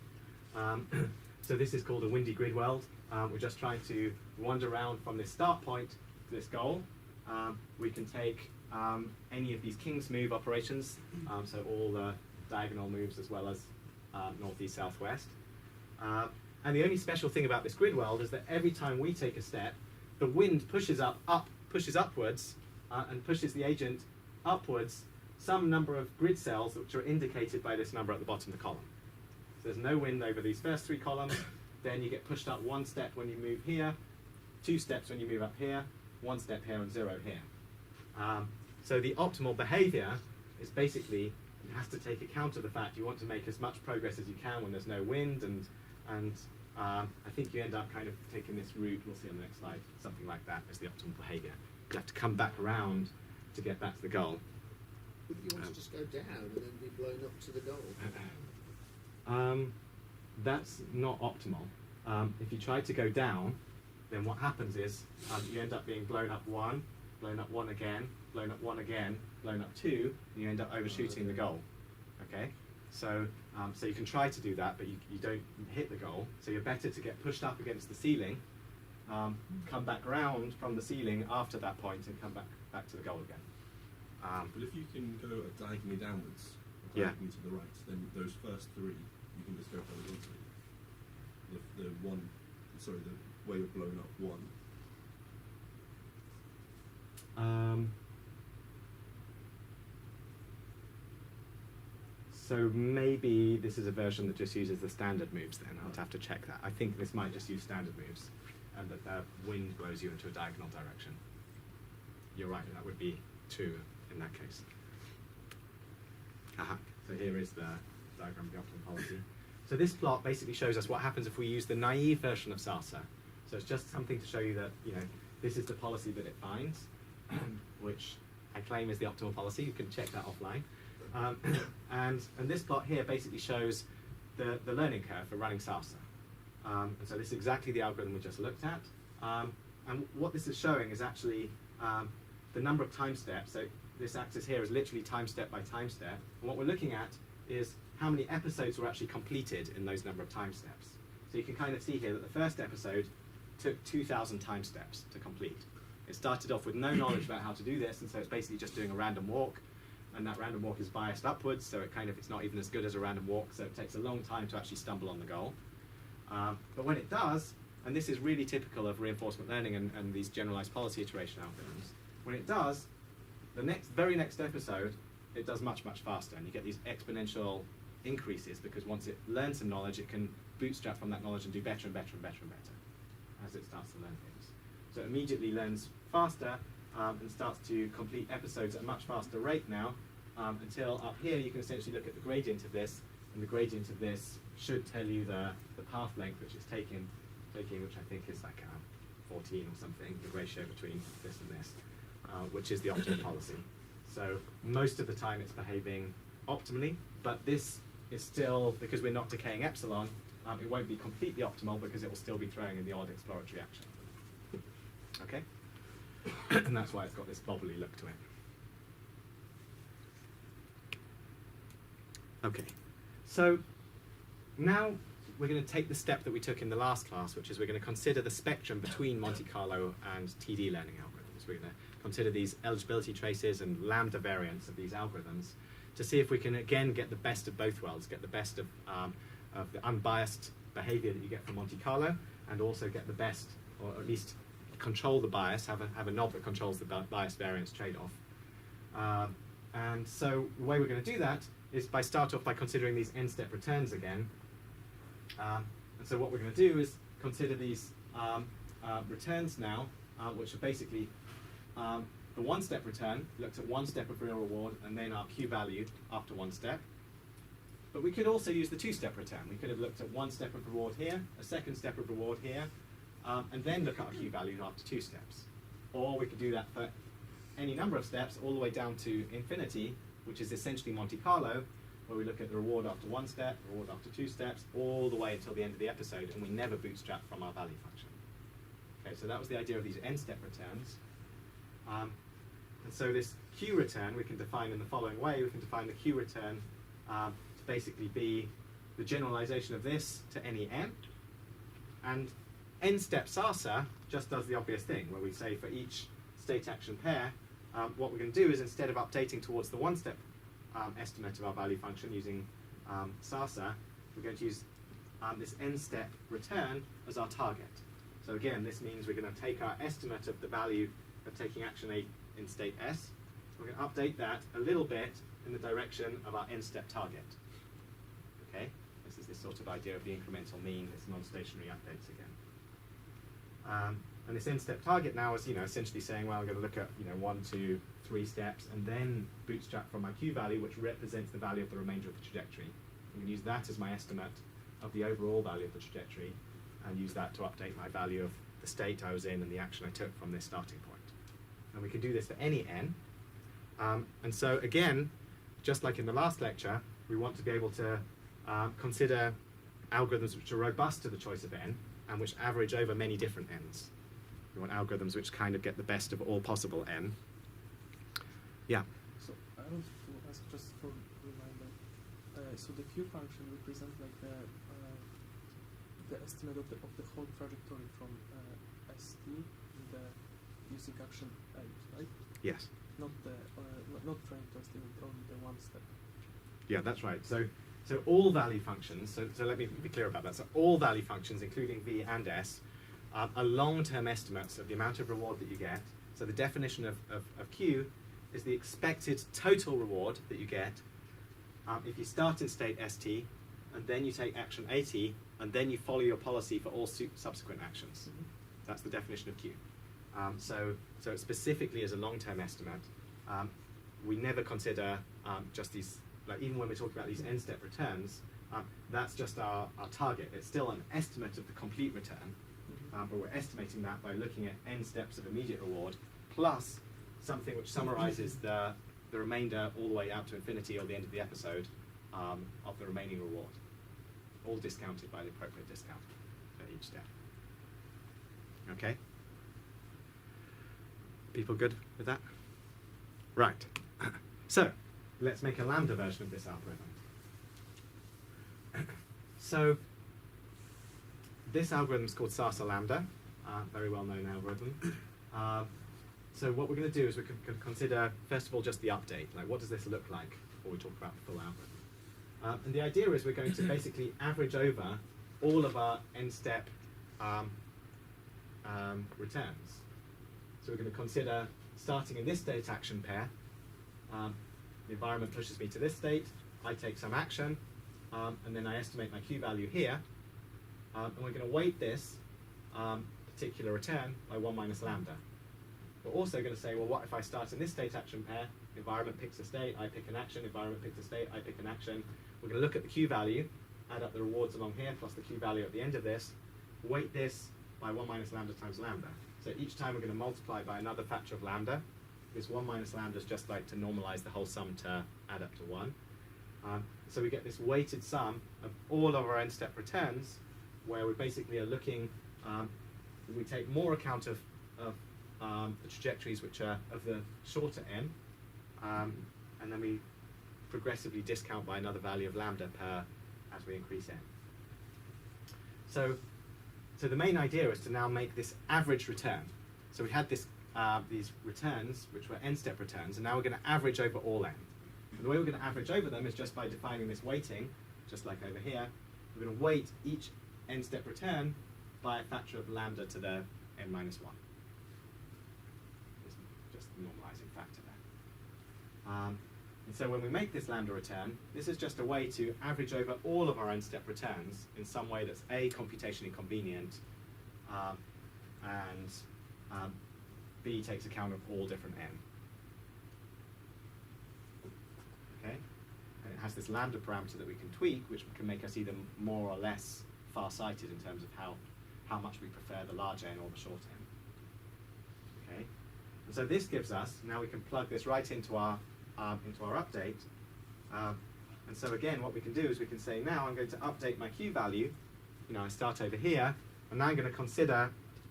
So this is called a windy grid weld. We're just trying to wander around from this start point to this goal. We can take any of these King's move operations, so all the diagonal moves as well as northeast, southwest. And the only special thing about this grid weld is that every time we take a step, the wind pushes upwards and pushes the agent upwards some number of grid cells which are indicated by this number at the bottom of the column. So there's no wind over these first 3 columns, then you get pushed up 1 step when you move here, 2 steps when you move up here, 1 step here and 0 here. So the optimal behavior is basically, it has to take account of the fact you want to make as much progress as you can when there's no wind, and I think you end up kind of taking this route, we'll see on the next slide, something like that as the optimal behavior. You have to come back around to get back to the goal. Would you want to just go down and then be blown up to the goal? That's not optimal. If you try to go down, then what happens is you end up being blown up 1, blown up 1 again, blown up 1 again, blown up 2, and you end up overshooting the goal. Okay? So you can try to do that, but you don't hit the goal. So you're better to get pushed up against the ceiling, come back around from the ceiling after that point, and come back to the goal again. But if you can go diagonally downwards, or Yeah. diagonally to the right, then those first 3 you can just go horizontally. The way you're blown up 1. So maybe this is a version that just uses the standard moves then. I'll have to check that. I think this might just use standard moves, and that the wind blows you into a diagonal direction. You're right, that would be true in that case. So here is the diagram of the optimal policy. So this plot basically shows us what happens if we use the naive version of SARSA. So it's just something to show you that, this is the policy that it finds, which I claim is the optimal policy. You can check that offline. And this plot here basically shows the learning curve for running SARSA. And so this is exactly the algorithm we just looked at. And what this is showing is actually the number of time steps. So this axis here is literally time step by time step. And what we're looking at is how many episodes were actually completed in those number of time steps. So you can kind of see here that the first episode took 2,000 time steps to complete. It started off with no knowledge about how to do this, and so it's basically just doing a random walk, and that random walk is biased upwards, so it's not even as good as a random walk, so it takes a long time to actually stumble on the goal. But when it does, and this is really typical of reinforcement learning and these generalized policy iteration algorithms, when it does, the very next episode, it does much, much faster, and you get these exponential increases, because once it learns some knowledge, it can bootstrap from that knowledge and do better and better and better and better as it starts to learn things. So it immediately learns faster and starts to complete episodes at a much faster rate now, until up here you can essentially look at the gradient of this, and the gradient of this should tell you the path length which it's taking, which I think is like 14 or something, the ratio between this and this, which is the optimal policy. So most of the time it's behaving optimally, but this is still, because we're not decaying epsilon, it won't be completely optimal because it will still be throwing in the odd exploratory action. Okay? And that's why it's got this bobbly look to it. Okay, so now we're going to take the step that we took in the last class, which is we're going to consider the spectrum between Monte Carlo and TD learning algorithms. We're going to consider these eligibility traces and lambda variants of these algorithms to see if we can again get the best of both worlds, get the best of the unbiased behavior that you get from Monte Carlo, and also get the best, or at least control the bias, have a knob that controls the bias variance trade-off. And so the way we're going to do that is start off by considering these n-step returns again. And so what we're going to do is consider these returns now, which are basically the one-step return looks at 1 step of real reward and then our Q value after 1 step. But we could also use the 2-step return. We could have looked at 1 step of reward here, a 2nd step of reward here, and then look at our Q value after 2 steps. Or we could do that for any number of steps all the way down to infinity, which is essentially Monte Carlo, where we look at the reward after 1 step, reward after 2 steps, all the way until the end of the episode, and we never bootstrap from our value function. Okay, so that was the idea of these n-step returns. And so this Q return we can define in the following way. We can define the Q return to basically be the generalization of this to any n. And n-step Sarsa just does the obvious thing, where we say for each state action pair, what we're going to do is instead of updating towards the one-step estimate of our value function using Sarsa, we're going to use this n-step return as our target. So again, this means we're going to take our estimate of the value of taking action A in state S. We're going to update that a little bit in the direction of our n-step target. Okay, this is this sort of idea of the incremental mean, this non-stationary updates again. And this n-step target now is, essentially saying, well, I'm going to look at, 1, 2, 3 steps, and then bootstrap from my Q value, which represents the value of the remainder of the trajectory. I'm going to use that as my estimate of the overall value of the trajectory, and use that to update my value of the state I was in and the action I took from this starting point. And we can do this for any n. And so again, just like in the last lecture, we want to be able to consider algorithms which are robust to the choice of n, and which average over many different n's. We want algorithms which kind of get the best of all possible n. Yeah. So I want to ask just for reminder. So the Q function represents like the estimate of the whole trajectory from ST in the using action A, right? Yes. Not the not trying to estimate only the one step. Yeah, that's right. So all value functions. So let me be clear about that. So all value functions, including V and S, are long-term estimates of the amount of reward that you get. So the definition of Q is the expected total reward that you get if you start in state ST, and then you take action AT, and then you follow your policy for all subsequent actions. Mm-hmm. That's the definition of Q. So it specifically is a long-term estimate. We never consider just these, like even when we're talking about these n-step returns, that's just our target. It's still an estimate of the complete return, but we're estimating that by looking at n steps of immediate reward, plus something which summarizes the remainder all the way out to infinity or the end of the episode of the remaining reward, all discounted by the appropriate discount for each step. Okay? People good with that? Right. So, let's make a lambda version of this algorithm. So, this algorithm is called Sarsa lambda, very well-known algorithm. So what we're going to do is we're going to consider, first of all, just the update. Like, what does this look like before we talk about the full algorithm? And the idea is we're going to basically average over all of our n-step returns. So we're going to consider starting in this state action pair. The environment pushes me to this state. I take some action, and then I estimate my Q value here. And we're going to weight this particular return by 1 minus lambda. We're also going to say, well, what if I start in this state action pair? Environment picks a state, I pick an action. Environment picks a state, I pick an action. We're going to look at the Q value, add up the rewards along here, plus the Q value at the end of this, weight this by 1 minus lambda times lambda. So each time we're going to multiply by another factor of lambda. This 1 minus lambda is just like to normalize the whole sum to add up to 1. So we get this weighted sum of all of our n-step returns, where we basically are looking, we take more account of the trajectories which are of the shorter n, and then we progressively discount by another value of lambda as we increase n. So the main idea is to now make this average return. So we had this these returns which were n-step returns, and now we're going to average over all n. And the way we're going to average over them is just by defining this weighting, just like over here. We're going to weight each n-step return by a factor of lambda to the n minus 1. Just the normalizing factor there. And so when we make this lambda return, this is just a way to average over all of our n-step returns in some way that's A, computationally convenient, and B, takes account of all different n. Okay? And it has this lambda parameter that we can tweak, which can make us either more or less far-sighted in terms of how much we prefer the large n or the short n. Okay? And so this gives us, now we can plug this right into our update. And so again, what we can do is we can say, now I'm going to update my Q value. I start over here, and now I'm going to consider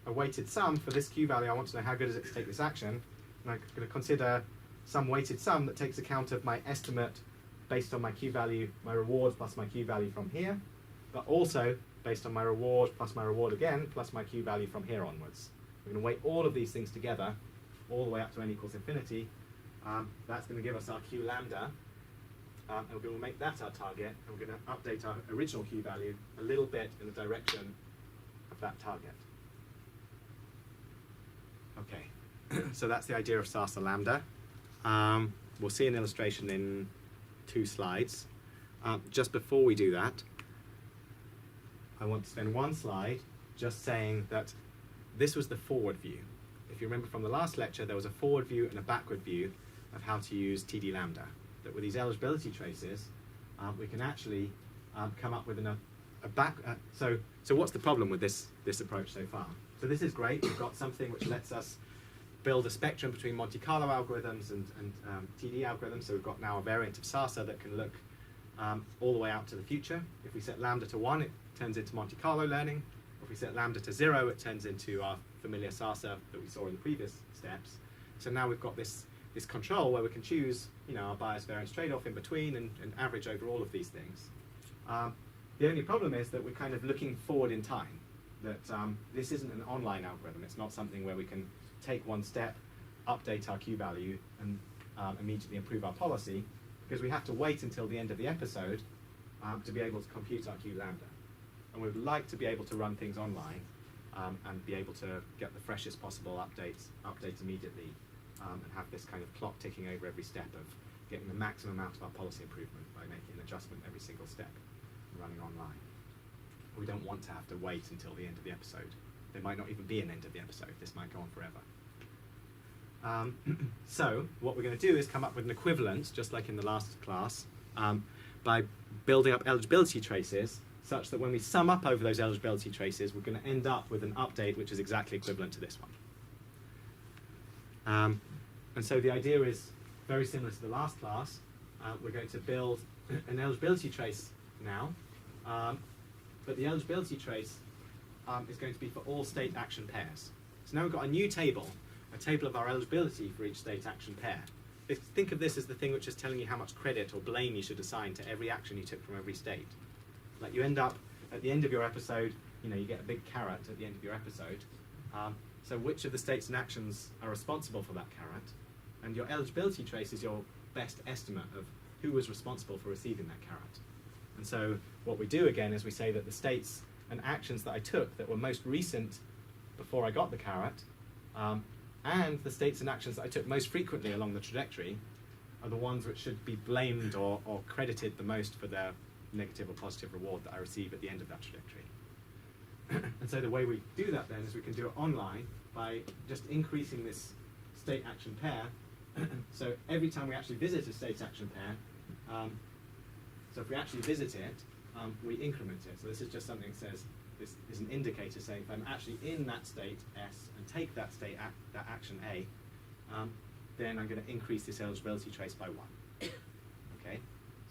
a weighted sum for this Q value. I want to know how good is it to take this action. And I'm going to consider some weighted sum that takes account of my estimate based on my Q value, my reward plus my Q value from here, but also based on my reward plus my reward again, plus my Q value from here onwards. We're going to weight all of these things together, all the way up to n equals infinity. That's going to give us our Q lambda, and we're going to make that our target, and we're going to update our original Q value a little bit in the direction of that target. Okay, so that's the idea of Sasa lambda. We'll see an illustration in 2 slides. Just before we do that, I want to spend 1 slide just saying that this was the forward view. If you remember from the last lecture, there was a forward view and a backward view of how to use TD lambda. That with these eligibility traces, we can actually come up with a back. So what's the problem with this approach so far? So this is great. We've got something which lets us build a spectrum between Monte Carlo algorithms and TD algorithms. So we've got now a variant of Sasa that can look all the way out to the future. If we set lambda to 1, it turns into Monte Carlo learning. If we set lambda to 0, it turns into our familiar Sasa that we saw in the previous steps. So now we've got this control where we can choose, our bias variance trade-off in between and average over all of these things. The only problem is that we're kind of looking forward in time. That this isn't an online algorithm. It's not something where we can take 1 step, update our Q value, and immediately improve our policy, because we have to wait until the end of the episode to be able to compute our Q lambda. And we'd like to be able to run things online and be able to get the freshest possible updates immediately, and have this kind of clock ticking over every step of getting the maximum amount of our policy improvement by making an adjustment every single step and running online. We don't want to have to wait until the end of the episode. There might not even be an end of the episode. This might go on forever. So what we're going to do is come up with an equivalent, just like in the last class, by building up eligibility traces such that when we sum up over those eligibility traces, we're going to end up with an update which is exactly equivalent to this one. And so the idea is very similar to the last class. We're going to build an eligibility trace now, but the eligibility trace is going to be for all state action pairs. So now we've got a new table, a table of our eligibility for each state action pair. Think of this as the thing which is telling you how much credit or blame you should assign to every action you took from every state. Like you end up, at the end of your episode, you get a big carrot at the end of your episode. So which of the states and actions are responsible for that carrot? And your eligibility trace is your best estimate of who was responsible for receiving that carrot. And so what we do again is we say that the states and actions that I took that were most recent before I got the carrot, and the states and actions that I took most frequently along the trajectory are the ones which should be blamed or credited the most for their negative or positive reward that I receive at the end of that trajectory. And so the way we do that then is we can do it online by just increasing this state action pair. So every time we actually visit a state action pair, so if we actually visit it, we increment it. So this is just something that says, this is an indicator saying if I'm actually in that state S and take that state, that action A, then I'm going to increase this eligibility trace by 1. Okay?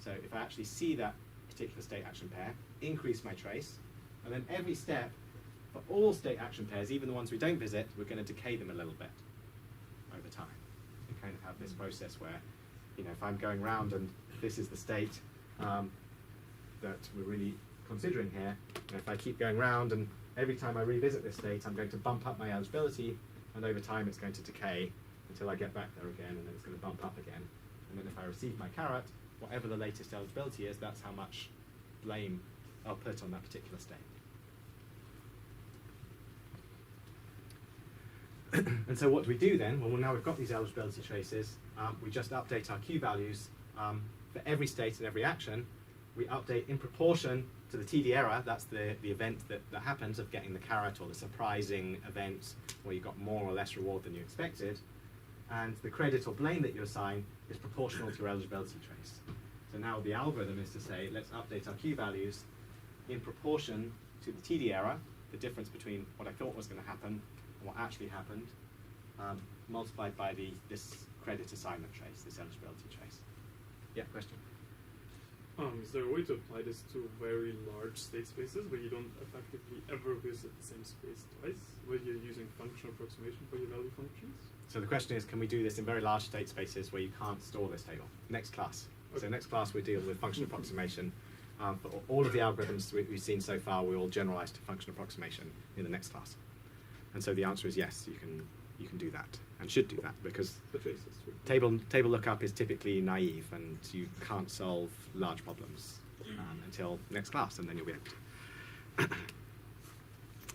So if I actually see that particular state action pair, increase my trace, and then every step for all state action pairs, even the ones we don't visit, we're going to decay them a little bit over time. We kind of have this process where, if I'm going round and this is the state that we're really considering here, and if I keep going round and every time I revisit this state, I'm going to bump up my eligibility, and over time it's going to decay until I get back there again, and then it's going to bump up again. And then if I receive my carrot, whatever the latest eligibility is, that's how much blame I'll put on that particular state. And so what do we do then? Well, now we've got these eligibility traces, we just update our Q values for every state and every action. We update in proportion to the TD error. That's the event that happens of getting the carrot, or the surprising event where you got more or less reward than you expected. And the credit or blame that you assign is proportional to your eligibility trace. So now the algorithm is to say, let's update our Q values in proportion to the TD error, the difference between what I thought was going to happen and what actually happened, multiplied by this credit assignment trace, this eligibility trace. Yeah, question? Is there a way to apply this to very large state spaces where you don't effectively ever visit the same space twice, where you're using functional approximation for your value functions? So the question is, can we do this in very large state spaces where you can't store this table? Next class. So next class we deal with function approximation. For all of the algorithms we've seen so far, we all generalize to function approximation in the next class. And so the answer is yes, you can do that and should do that, because The traces. table lookup is typically naive and you can't solve large problems until next class, and then you'll be able to.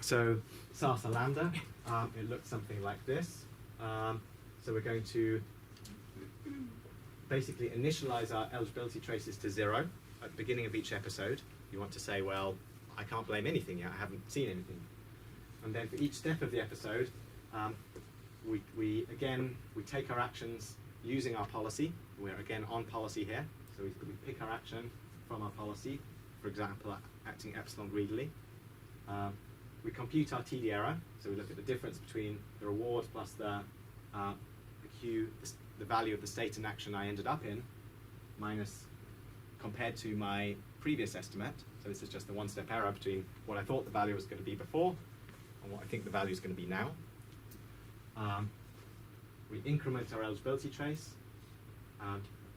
So Sarsa lambda, it looks something like this. So we're going to basically initialize our eligibility traces to 0 at the beginning of each episode. You want to say, well, I can't blame anything yet, I haven't seen anything. And then for each step of the episode, we take our actions using our policy. We're again on policy here. So we pick our action from our policy, for example, acting epsilon greedily. We compute our TD error, so we look at the difference between the reward plus the value of the state and action I ended up in, minus compared to my previous estimate. So this is just the one-step error between what I thought the value was going to be before and what I think the value is going to be now. We increment our eligibility trace.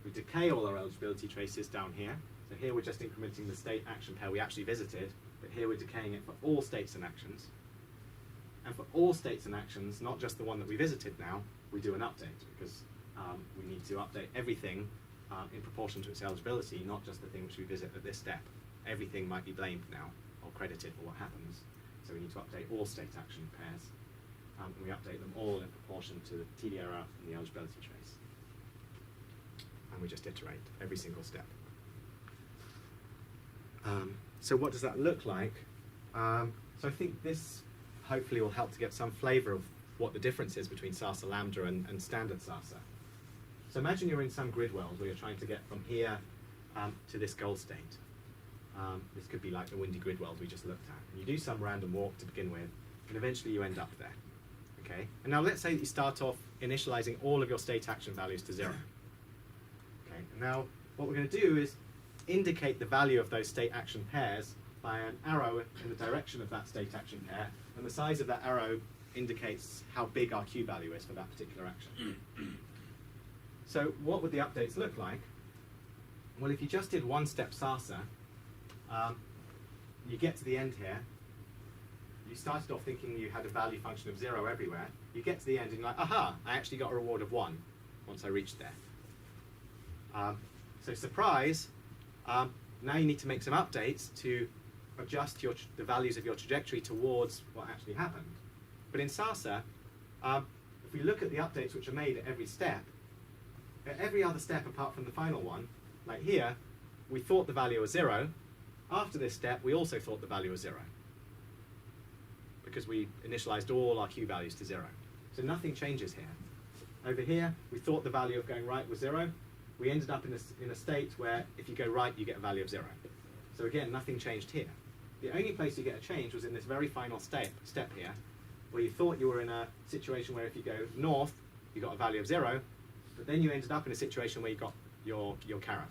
We decay all our eligibility traces down here. So here we're just incrementing the state action pair we actually visited, but here we're decaying it for all states and actions. And for all states and actions, not just the one that we visited now, we do an update, because we need to update everything in proportion to its eligibility, not just the thing which we visit at this step. Everything might be blamed now or credited for what happens. So we need to update all state action pairs. And we update them all in proportion to the TD error and the eligibility trace. And we just iterate every single step. So what does that look like? So I think this hopefully will help to get some flavor of what the difference is between Sarsa lambda and standard Sarsa. So imagine you're in some grid world where you're trying to get from here to this goal state. This could be like the windy grid world we just looked at. And you do some random walk to begin with, and eventually you end up there. Okay? And now let's say that you start off initializing all of your state action values to 0. Okay? And now what we're going to do is indicate the value of those state action pairs by an arrow in the direction of that state action pair, and the size of that arrow indicates how big our Q value is for that particular action. So what would the updates look like? Well, if you just did one-step Sarsa, you get to the end here, you started off thinking you had a value function of 0 everywhere, you get to the end and you're like, aha, I actually got a reward of 1 once I reached there. So surprise, now you need to make some updates to adjust the values of your trajectory towards what actually happened. But in Sarsa, if we look at the updates which are made at every step, at every other step apart from the final one, like here, we thought the value was 0. After this step, we also thought the value was 0, because we initialized all our Q values to 0. So nothing changes here. Over here, we thought the value of going right was 0. We ended up in a state where if you go right, you get a value of 0. So again, nothing changed here. The only place you get a change was in this very final step here, where you thought you were in a situation where if you go north, you got a value of 0, but then you ended up in a situation where you got your carrot.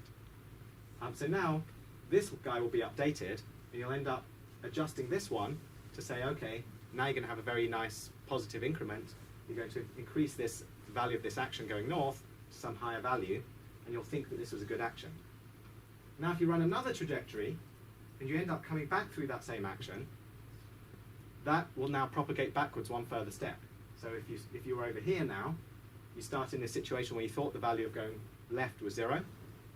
So now, this guy will be updated, and you'll end up adjusting this one to say, okay, now you're going to have a very nice positive increment. You're going to increase this value of this action going north to some higher value, and you'll think that this was a good action. Now if you run another trajectory, and you end up coming back through that same action, that will now propagate backwards one further step. So if you were over here now, you start in this situation where you thought the value of going left was 0.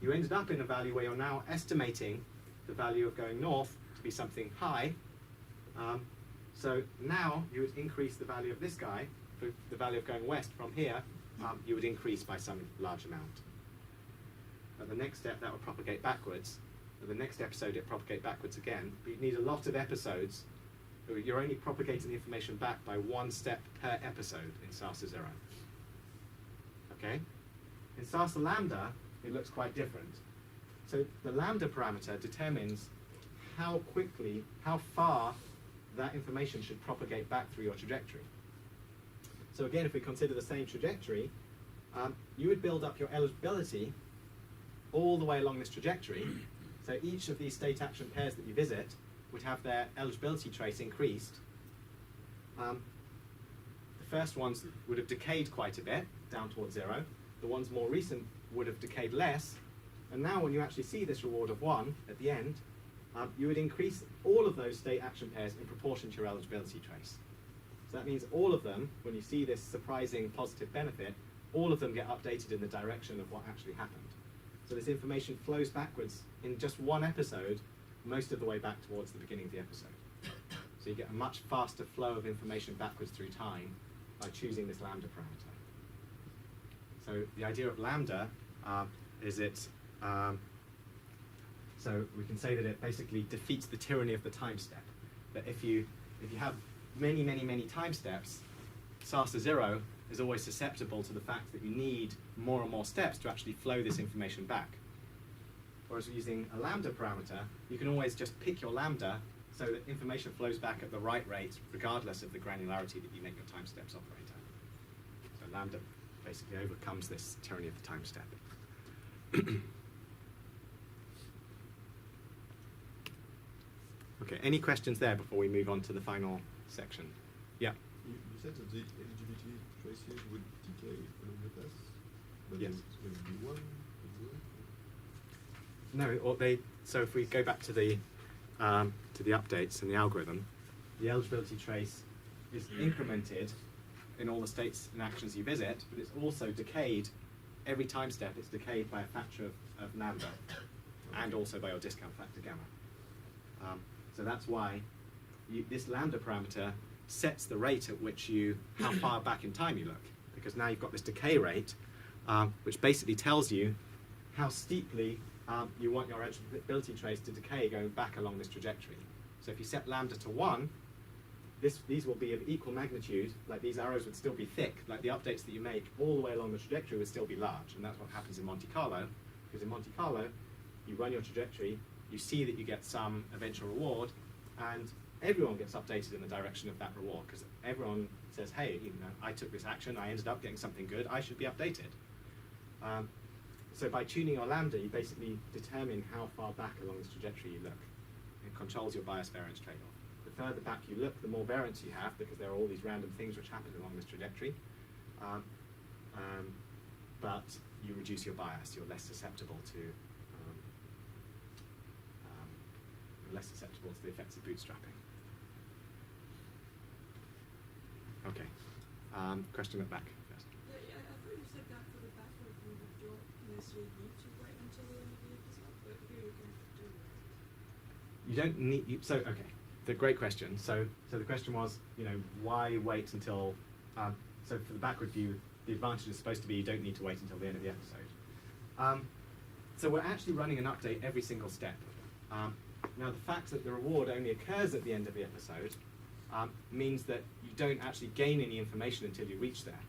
You ended up in a value where you're now estimating the value of going north to be something high. So now you would increase the value of this guy, for the value of going west from here, you would increase by some large amount. At the next step, that would propagate backwards. At the next episode, it propagate backwards again. But you need a lot of episodes. You're only propagating the information back by one step per episode in Sarsa 0. Okay? In Sarsa lambda, it looks quite different. So the lambda parameter determines how quickly, how far that information should propagate back through your trajectory. So again, if we consider the same trajectory, you would build up your eligibility all the way along this trajectory. So each of these state action pairs that you visit would have their eligibility trace increased. The the first ones would have decayed quite a bit, down towards 0. The ones more recent would have decayed less. And now when you actually see this reward of 1 at the end, you would increase all of those state action pairs in proportion to your eligibility trace. So that means all of them, when you see this surprising positive benefit, all of them get updated in the direction of what actually happened. So this information flows backwards in just one episode, most of the way back towards the beginning of the episode. So you get a much faster flow of information backwards through time by choosing this lambda parameter. So the idea of lambda is it, so we can say that it basically defeats the tyranny of the time step. That if you have many, many, many time steps, SARSA 0 is always susceptible to the fact that you need more and more steps to actually flow this information back. Whereas using a lambda parameter, you can always just pick your lambda so that information flows back at the right rate, regardless of the granularity that you make your time steps operate at. So lambda basically overcomes this tyranny of the time step. Okay, any questions there before we move on to the final section? Yeah. You said that the eligibility traces would decay along the path, but Yes. it's going to be 1, No, or so if we go back to the updates in the algorithm, the eligibility trace is incremented in all the states and actions you visit, but it's also decayed every time step. It's decayed by a factor of lambda, and also by your discount factor gamma. So that's why this lambda parameter sets the rate at which how far back in time you look, because now you've got this decay rate, which basically tells you how steeply you want your eligibility trace to decay going back along this trajectory. So if you set lambda to 1, these will be of equal magnitude, like these arrows would still be thick, like the updates that you make all the way along the trajectory would still be large, and that's what happens in Monte Carlo, because in Monte Carlo, you run your trajectory, you see that you get some eventual reward, and everyone gets updated in the direction of that reward, because everyone says, hey, I took this action, I ended up getting something good, I should be updated. So by tuning your lambda, you basically determine how far back along this trajectory you look. It controls your bias variance trade-off. The further back you look, the more variance you have, because there are all these random things which happen along this trajectory. But you reduce your bias. You're less susceptible to the effects of bootstrapping. Okay. Question at the back. Yes. Yeah, I thought you said that for the backward you don't necessarily need to wait until the end of the episode, but here you can do that. You don't need. So okay, the great question. So the question was, why wait until? So for the backward view, the advantage is supposed to be you don't need to wait until the end of the episode. So we're actually running an update every single step. Now the fact that the reward only occurs at the end of the episode means that you don't actually gain any information until you reach there.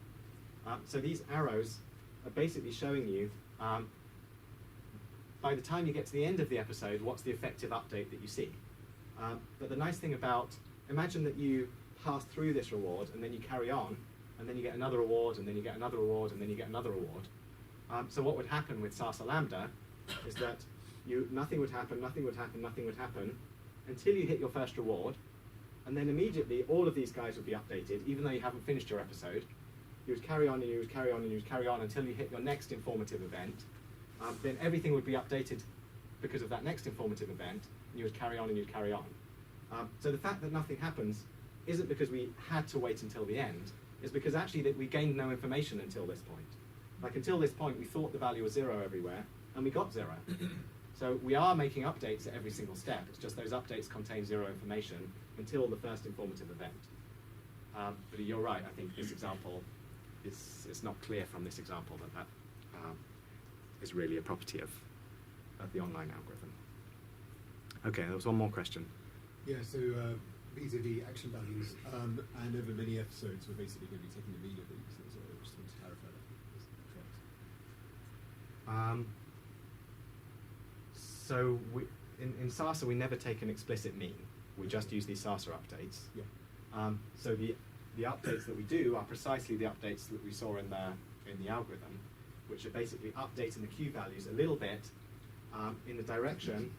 So these arrows are basically showing you, by the time you get to the end of the episode, what's the effective update that you see. But the nice thing about, imagine that you pass through this reward and then you carry on, and then you get another reward, and then you get another reward, and then you get another reward. So what would happen with SARSA lambda is that nothing would happen until you hit your first reward, and then immediately all of these guys would be updated, even though you haven't finished your episode. You would carry on and you would carry on and you would carry on until you hit your next informative event. Then everything would be updated because of that next informative event, and you would carry on and you'd carry on. So the fact that nothing happens isn't because we had to wait until the end, it's because actually that we gained no information until this point. Like until this point we thought the value was 0 everywhere, and we got 0. So we are making updates at every single step, it's just those updates contain 0 information until the first informative event. But you're right, I think this example, it's not clear from this example that is really a property of the online algorithm. Okay, there was one more question. Yeah, so these are the action values, and over many episodes we're basically going to be taking immediately, so I just want to clarify that. So in SARSA we never take an explicit mean, we just use these SARSA updates. Yeah. So the updates that we do are precisely the updates that we saw in the algorithm, which are basically updating the Q values a little bit in the direction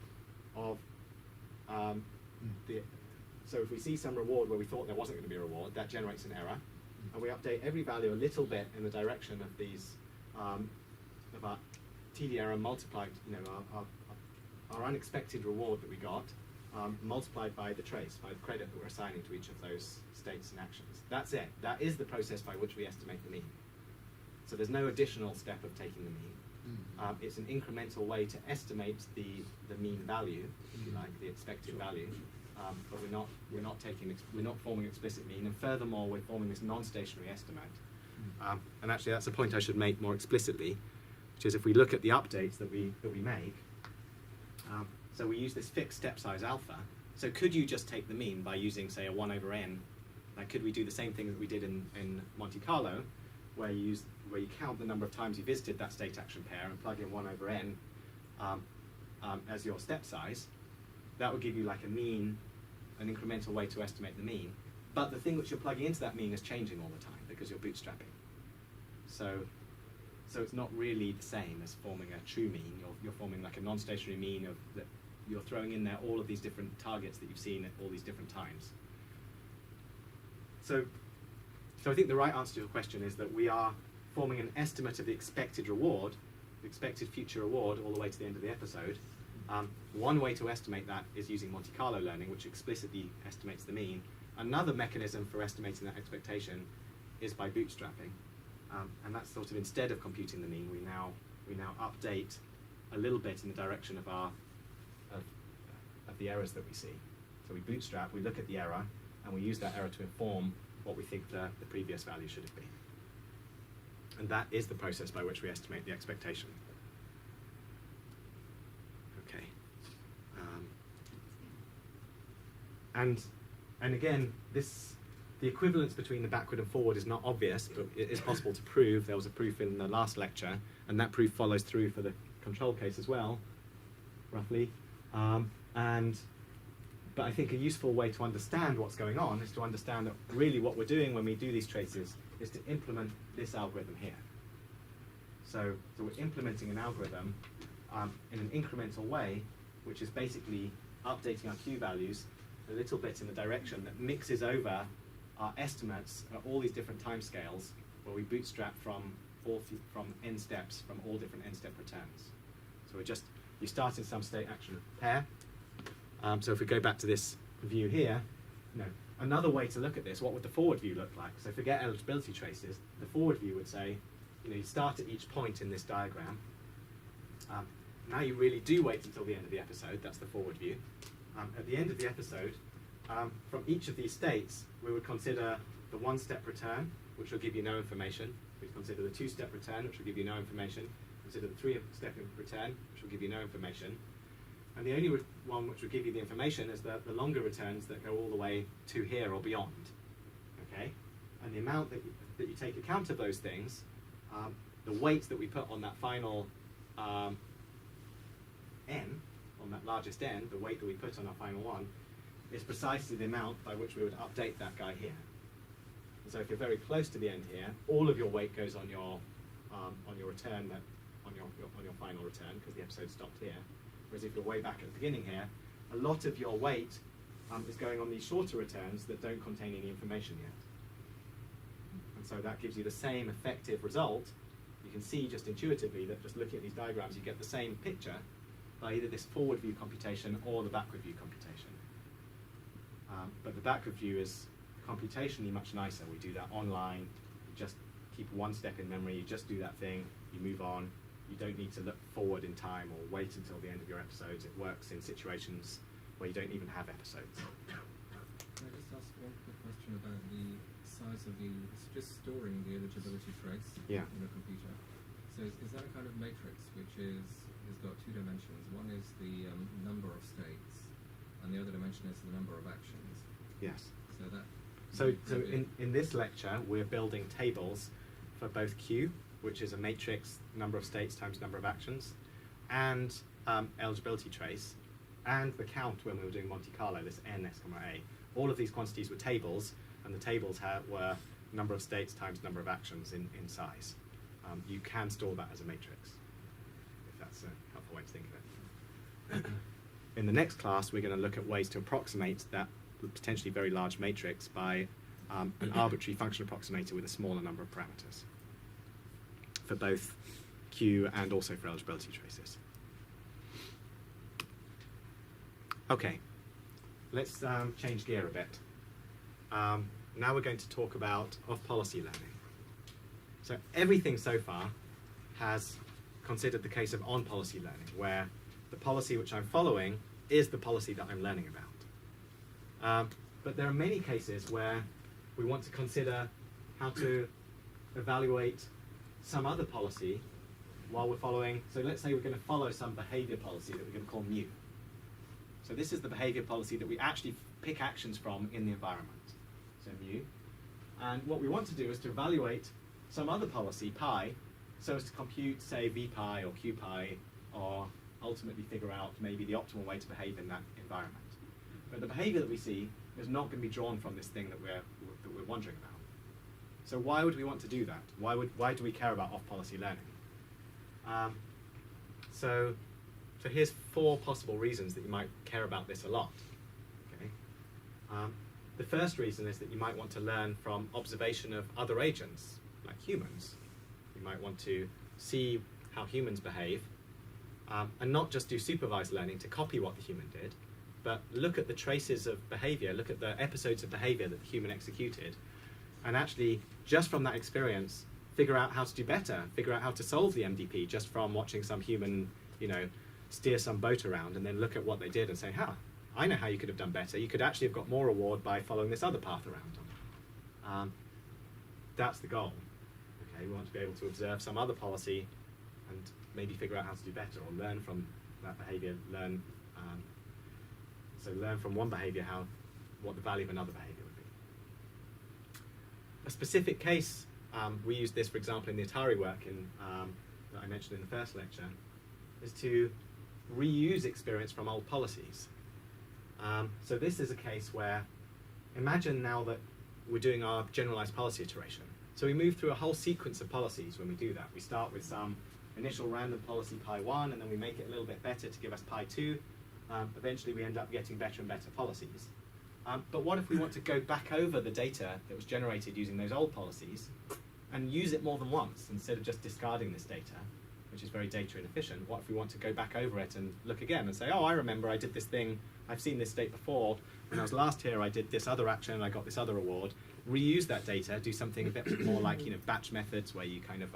of so if we see some reward where we thought there wasn't going to be a reward, that generates an error. and we update every value a little bit in the direction of these, of our TD error multiplied, our unexpected reward that we got, multiplied by the trace, by the credit that we're assigning to each of those states and actions. That's it. That is the process by which we estimate the mean. So there's no additional step of taking the mean. It's an incremental way to estimate the mean value, if you like, the expected value. But we're not forming explicit mean, and furthermore, we're forming this non-stationary estimate. And actually, that's a point I should make more explicitly, which is if we look at the updates that we make. So we use this fixed step size alpha. So could you just take the mean by using, say, a 1 over n? Like, could we do the same thing that we did in Monte Carlo, where you count the number of times you visited that state action pair and plug in 1 over n as your step size? That would give you like a mean, an incremental way to estimate the mean. But the thing which you're plugging into that mean is changing all the time because you're bootstrapping. So it's not really the same as forming a true mean. You're forming like a non-stationary mean of that. You're throwing in there all of these different targets that you've seen at all these different times. So I think the right answer to your question is that we are forming an estimate of the expected reward, the expected future reward, all the way to the end of the episode. One way to estimate that is using Monte Carlo learning, which explicitly estimates the mean. Another mechanism for estimating that expectation is by bootstrapping. And that's sort of, instead of computing the mean, we now update a little bit in the direction of the errors that we see. So we bootstrap, we look at the error, and we use that error to inform what we think the previous value should have been. And that is the process by which we estimate the expectation. Okay. And again, the equivalence between the backward and forward is not obvious, but it is possible to prove. There was a proof in the last lecture, and that proof follows through for the control case as well, roughly. But I think a useful way to understand what's going on is to understand that really what we're doing when we do these traces is to implement this algorithm here. So we're implementing an algorithm in an incremental way, which is basically updating our Q values a little bit in the direction that mixes over our estimates at all these different time scales, where we bootstrap from n steps, from all different n step returns. So you start in some state action pair. So if we go back to this view here, another way to look at this, what would the forward view look like? So forget eligibility traces. The forward view would say, you start at each point in this diagram. Now you really do wait until the end of the episode. That's the forward view. At the end of the episode, from each of these states, we would consider the one-step return, which will give you no information. We'd consider the two-step return, which will give you no information. Consider the three-step return, which will give you no information. And the only one which will give you the information is the longer returns that go all the way to here or beyond. Okay? And the amount that you take account of those things, the weights that we put on that final n, on that largest n, the weight that we put on our final one, is precisely the amount by which we would update that guy here. And so if you're very close to the end here, all of your weight goes on your return, on your final return, because the episode stopped here. Whereas if you're way back at the beginning here, a lot of your weight is going on these shorter returns that don't contain any information yet. And so that gives you the same effective result. You can see just intuitively that just looking at these diagrams, you get the same picture by either this forward view computation or the backward view computation. But the backward view is computationally much nicer. We do that online. You just keep one step in memory. You just do that thing. You move on. You don't need to look forward in time or wait until the end of your episodes. It works in situations where you don't even have episodes. Can I just ask one quick question about the size of it's just storing the eligibility trace in a computer. So is that a kind of matrix which has got two dimensions? One is the number of states, and the other dimension is the number of actions. Yes. So in this lecture, we're building tables for both Q, which is a matrix, number of states times number of actions, and eligibility trace, and the count when we were doing Monte Carlo, this n x comma a. All of these quantities were tables, and the tables were number of states times number of actions in size. You can store that as a matrix, if that's a helpful way to think of it. In the next class, we're going to look at ways to approximate that potentially very large matrix by an arbitrary function approximator with a smaller number of parameters for both Q and also for eligibility traces. Okay, let's change gear a bit. Now we're going to talk about off-policy learning. So everything so far has considered the case of on-policy learning, where the policy which I'm following is the policy that I'm learning about. But there are many cases where we want to consider how to evaluate some other policy while we're following. So let's say we're going to follow some behavior policy that we're going to call mu. So this is the behavior policy that we actually pick actions from in the environment. So mu. And what we want to do is to evaluate some other policy, pi, so as to compute, say, v pi or q pi, or ultimately figure out maybe the optimal way to behave in that environment. But the behavior that we see is not going to be drawn from this thing that we're wondering about. So why would we want to do that? Why do we care about off-policy learning? So here's 4 possible reasons that you might care about this a lot. Okay. The first reason is that you might want to learn from observation of other agents, like humans. You might want to see how humans behave, and not just do supervised learning to copy what the human did, but look at the traces of behavior, look at the episodes of behavior that the human executed, and actually, just from that experience, figure out how to do better, figure out how to solve the MDP just from watching some human, steer some boat around, and then look at what they did and say, I know how you could have done better. You could actually have got more reward by following this other path around. That's the goal. Okay, we want to be able to observe some other policy and maybe figure out how to do better, or learn from that behavior, learn from one behavior what the value of another behavior would be. A specific case, we use this, for example, in the Atari work that I mentioned in the first lecture, is to reuse experience from old policies. So this is a case where, imagine now that we're doing our generalized policy iteration. So we move through a whole sequence of policies when we do that. We start with some initial random policy pi 1, and then we make it a little bit better to give us pi 2. Eventually we end up getting better and better policies. But what if we want to go back over the data that was generated using those old policies and use it more than once instead of just discarding this data, which is very data inefficient? What if we want to go back over it and look again and say, oh, I remember I did this thing, I've seen this state before, when I was last here I did this other action and I got this other reward. Reuse that data, do something a bit more like batch methods, where you kind of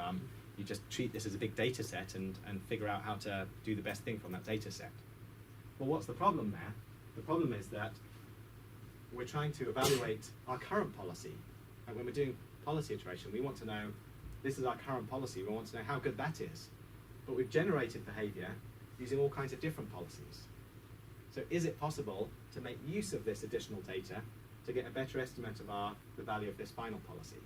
you just treat this as a big data set and figure out how to do the best thing from that data set. Well, what's the problem there? The problem is that we're trying to evaluate our current policy. And when we're doing policy iteration, we want to know, this is our current policy, we want to know how good that is. But we've generated behavior using all kinds of different policies. So is it possible to make use of this additional data to get a better estimate of the value of this final policy?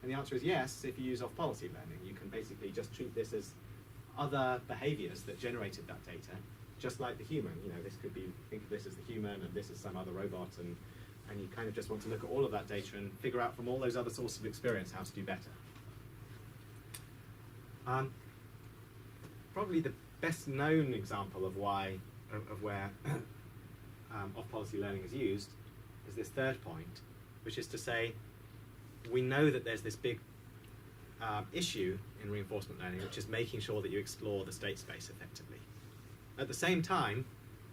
And the answer is yes, if you use off-policy learning. You can basically just treat this as other behaviors that generated that data, just like the human. This could be, think of this as the human, and this is some other robot, and you kind of just want to look at all of that data and figure out from all those other sources of experience how to do better. Probably the best known example of where off-policy learning is used is this third point, which is to say, we know that there's this big issue in reinforcement learning, which is making sure that you explore the state space effectively. At the same time,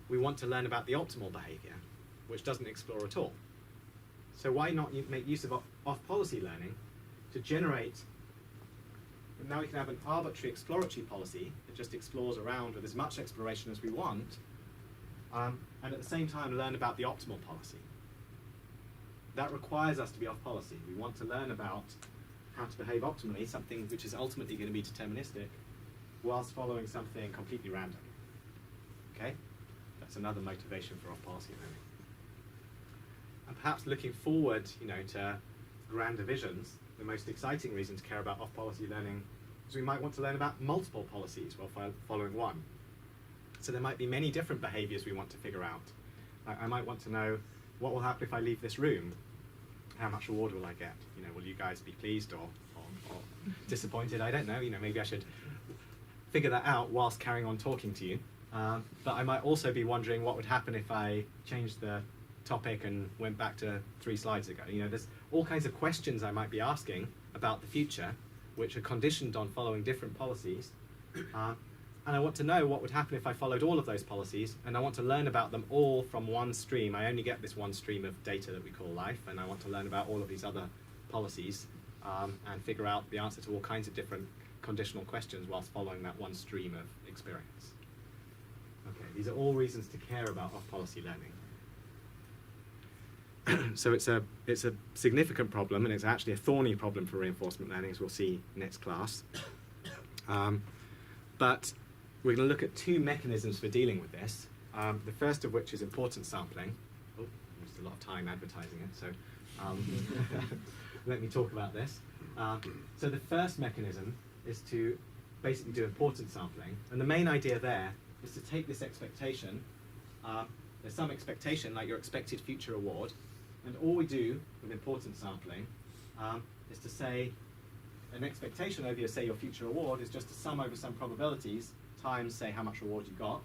we want to learn about the optimal behavior, which doesn't explore at all. So why not make use of off-policy learning to generate, now we can have an arbitrary exploratory policy that just explores around with as much exploration as we want, and at the same time learn about the optimal policy. That requires us to be off-policy. We want to learn about how to behave optimally, something which is ultimately going to be deterministic, whilst following something completely random. Okay? That's another motivation for off-policy learning. And perhaps looking forward, to grander visions, the most exciting reason to care about off-policy learning is we might want to learn about multiple policies while following one. So there might be many different behaviors we want to figure out. I might want to know, what will happen if I leave this room? How much reward will I get? Will you guys be pleased or disappointed? I don't know. Maybe I should figure that out whilst carrying on talking to you. But I might also be wondering what would happen if I changed the topic and went back to 3 slides ago. There's all kinds of questions I might be asking about the future, which are conditioned on following different policies. And I want to know what would happen if I followed all of those policies, and I want to learn about them all from one stream. I only get this one stream of data that we call life, and I want to learn about all of these other policies and figure out the answer to all kinds of different conditional questions whilst following that one stream of experience. Okay, these are all reasons to care about off-policy learning. So it's a significant problem, and it's actually a thorny problem for reinforcement learning, as we'll see next class. But we're going to look at two mechanisms for dealing with this. The first of which is importance sampling. Oh, I used a lot of time advertising it, so let me talk about this. So the first mechanism is to basically do importance sampling, and the main idea there is to take this expectation. There's some expectation, like your expected future award, and all we do with importance sampling is to say an expectation over your, say, your future award is just to sum over some probabilities times, say, how much reward you got.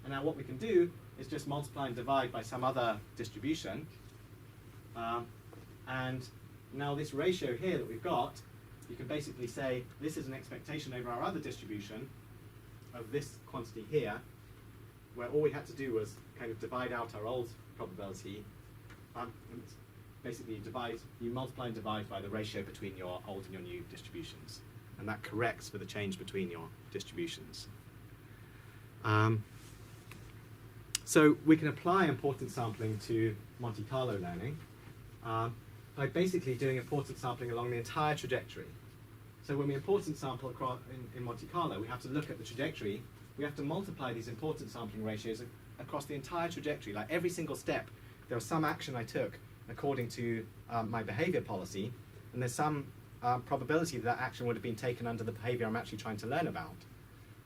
And now what we can do is just multiply and divide by some other distribution. And now this ratio here that we've got, you can basically say this is an expectation over our other distribution of this quantity here, where all we had to do was kind of divide out our old probability. And basically you multiply and divide by the ratio between your old and your new distributions. And that corrects for the change between your distributions. So we can apply importance sampling to Monte Carlo learning by basically doing importance sampling along the entire trajectory. So when we importance sample across in Monte Carlo, we have to look at the trajectory. We have to multiply these importance sampling ratios across the entire trajectory. Like every single step, there was some action I took according to my behavior policy, and there's some probability that action would have been taken under the behavior I'm actually trying to learn about.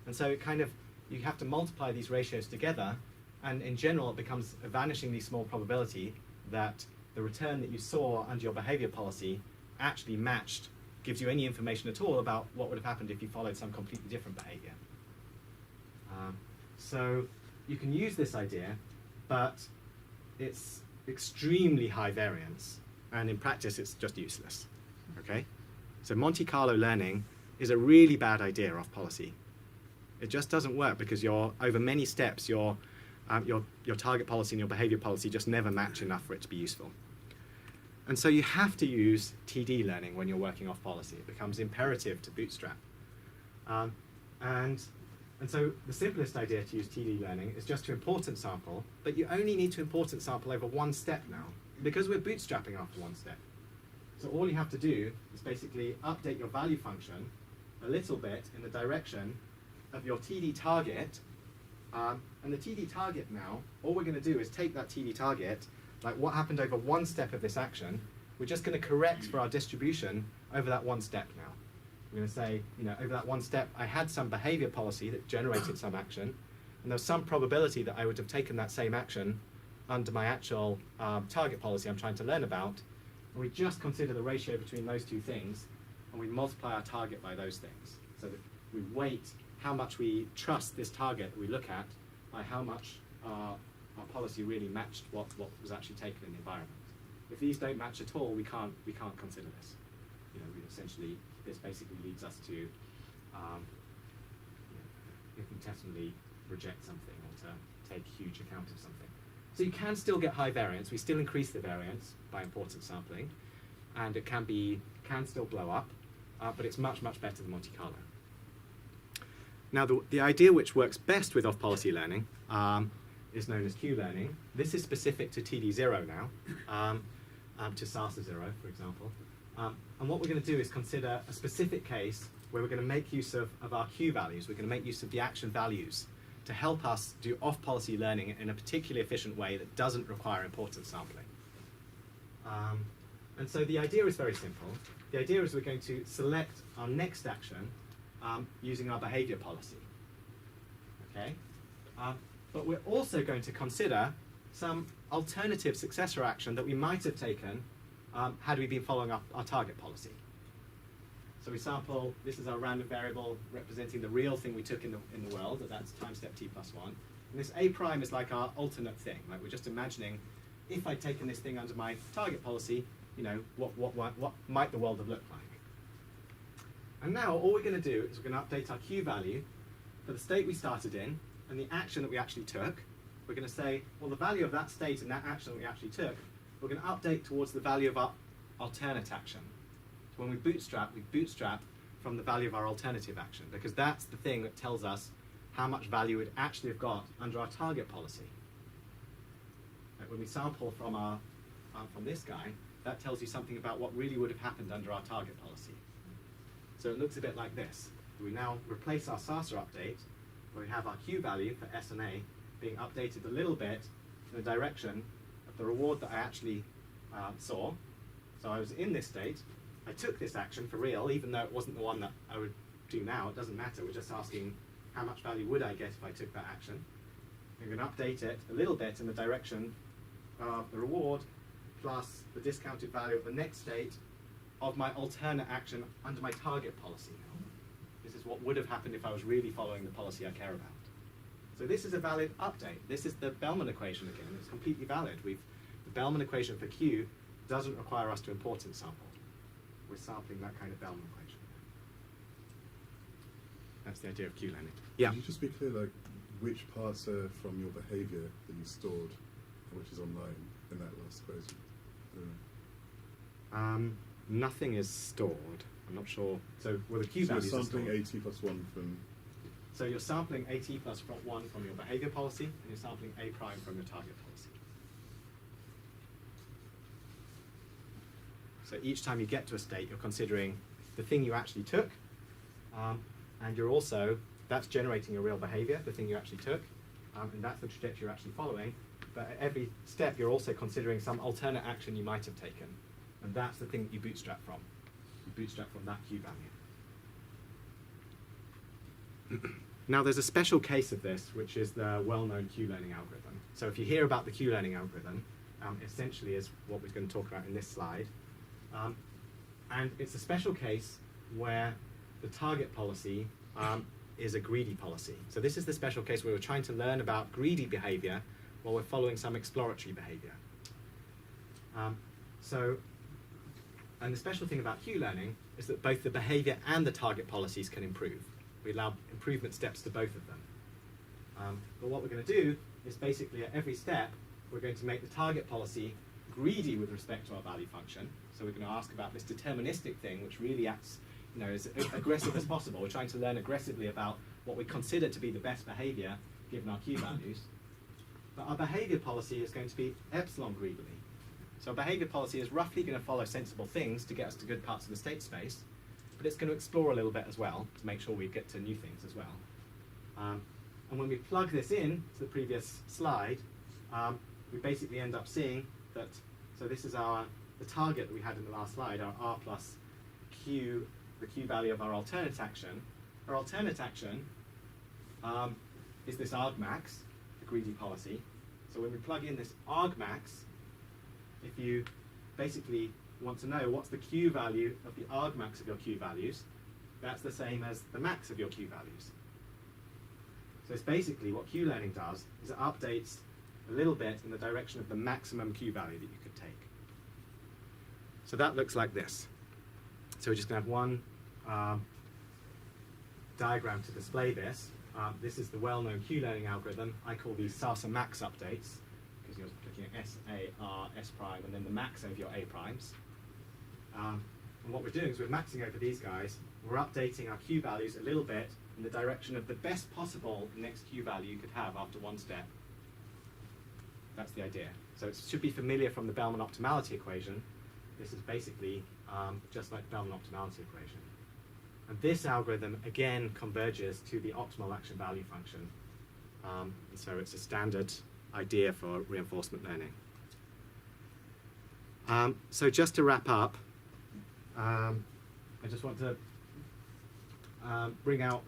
And so it kind of, you have to multiply these ratios together, and in general it becomes a vanishingly small probability that the return that you saw under your behavior policy actually matched, gives you any information at all about what would have happened if you followed some completely different behavior. So you can use this idea, but it's extremely high variance, and in practice it's just useless. Okay? So Monte Carlo learning is a really bad idea off policy. It just doesn't work because over many steps your target policy and your behavior policy just never match enough for it to be useful. And so you have to use TD learning when you're working off policy. It becomes imperative to bootstrap. And so the simplest idea to use TD learning is just to importance sample, but you only need to importance sample over one step now, because we're bootstrapping after one step. So all you have to do is basically update your value function a little bit in the direction of your TD target. And the TD target now, all we're going to do is take that TD target, like what happened over one step of this action, we're just going to correct for our distribution over that one step now. We're going to say, over that one step, I had some behavior policy that generated some action, and there's some probability that I would have taken that same action under my actual target policy I'm trying to learn about. And we just consider the ratio between those two things, and we multiply our target by those things. So that we weight how much we trust this target that we look at by how much our policy really matched what was actually taken in the environment. If these don't match at all, we can't consider this. Essentially, this basically leads us to infinitesimally reject something or to take huge account of something. So you can still get high variance. We still increase the variance by importance sampling, and it can still blow up, but it's much, much better than Monte Carlo. Now, the idea which works best with off-policy learning is known as Q-learning. This is specific to TD0 now, to SARSA 0, for example. And what we're going to do is consider a specific case where we're going to make use of our Q values. We're going to make use of the action values to help us do off-policy learning in a particularly efficient way that doesn't require importance sampling. And so the idea is very simple. The idea is we're going to select our next action using our behavior policy. Okay? But we're also going to consider some alternative successor action that we might have taken had we been following up our target policy. So we sample, this is our random variable representing the real thing we took in the world, that's time step t plus 1. And this a prime is like our alternate thing, like we're just imagining if I'd taken this thing under my target policy, you know, what might the world have looked like. And now all we're going to do is we're going to update our Q value for the state we started in and the action that we actually took. We're going to say, well, the value of that state and that action that we actually took, we're going to update towards the value of our alternate action. So when we bootstrap from the value of our alternative action, because that's the thing that tells us how much value we'd actually have got under our target policy. Like when we sample from from this guy, that tells you something about what really would have happened under our target policy. So it looks a bit like this. We now replace our SARSA update, where we have our Q value for S and A being updated a little bit in the direction of the reward that I actually saw. So I was in this state, I took this action for real, even though it wasn't the one that I would do now. It doesn't matter, we're just asking how much value would I get if I took that action. I'm going to update it a little bit in the direction of the reward plus the discounted value of the next state of my alternate action under my target policy. This is what would have happened if I was really following the policy I care about. So this is a valid update. This is the Bellman equation again. It's completely valid. The Bellman equation for Q doesn't require us to importance sample. We're sampling that kind of Bellman equation. That's the idea of Q learning. Yeah. Can you just be clear, like, which parts are from your behavior that you stored and which is online in that last equation? I don't know. Nothing is stored. I'm not sure. So, well, the Q so values you're are sampling stored. AT plus 1 from... So you're sampling AT plus 1 from your behavior policy, and you're sampling A prime from your target policy. So each time you get to a state, you're considering the thing you actually took, and you're also, that's generating your real behavior, the thing you actually took, and that's the trajectory you're actually following. But at every step, you're also considering some alternate action you might have taken, and that's the thing that you bootstrap from. You bootstrap from that Q value. Now there's a special case of this, which is the well-known Q-learning algorithm. So if you hear about the Q-learning algorithm, essentially is what we're going to talk about in this slide. And it's a special case where the target policy is a greedy policy. So this is the special case where we're trying to learn about greedy behavior while we're following some exploratory behavior. And the special thing about Q-learning is that both the behavior and the target policies can improve. We allow improvement steps to both of them. But what we're going to do is basically at every step, we're going to make the target policy greedy with respect to our value function. So we're going to ask about this deterministic thing, which really acts, you know, as aggressive as possible. We're trying to learn aggressively about what we consider to be the best behavior given our Q values. But our behavior policy is going to be epsilon greedily. So our behavior policy is roughly going to follow sensible things to get us to good parts of the state space, but it's going to explore a little bit as well to make sure we get to new things as well. And when we plug this in to the previous slide, we basically end up seeing that, so this is the target that we had in the last slide, our R plus Q, the Q value of our alternate action. Our alternate action is this argmax, the greedy policy. So when we plug in this argmax, if you basically want to know what's the Q value of the argmax of your Q values, that's the same as the max of your Q values. So it's basically what Q-learning does is it updates a little bit in the direction of the maximum Q value that you could take. So that looks like this. So we're just going to have one diagram to display this. This is the well-known Q-learning algorithm. I call these SARSA max updates, because you're looking at S, A, R, S prime, and then the max over your A primes. And what we're doing is we're maxing over these guys. We're updating our Q values a little bit in the direction of the best possible next Q value you could have after one step. That's the idea. So it should be familiar from the Bellman optimality equation. This is basically just like the Bellman optimality equation. And this algorithm, again, converges to the optimal action value function. And so it's a standard idea for reinforcement learning. So just to wrap up, I just want to bring out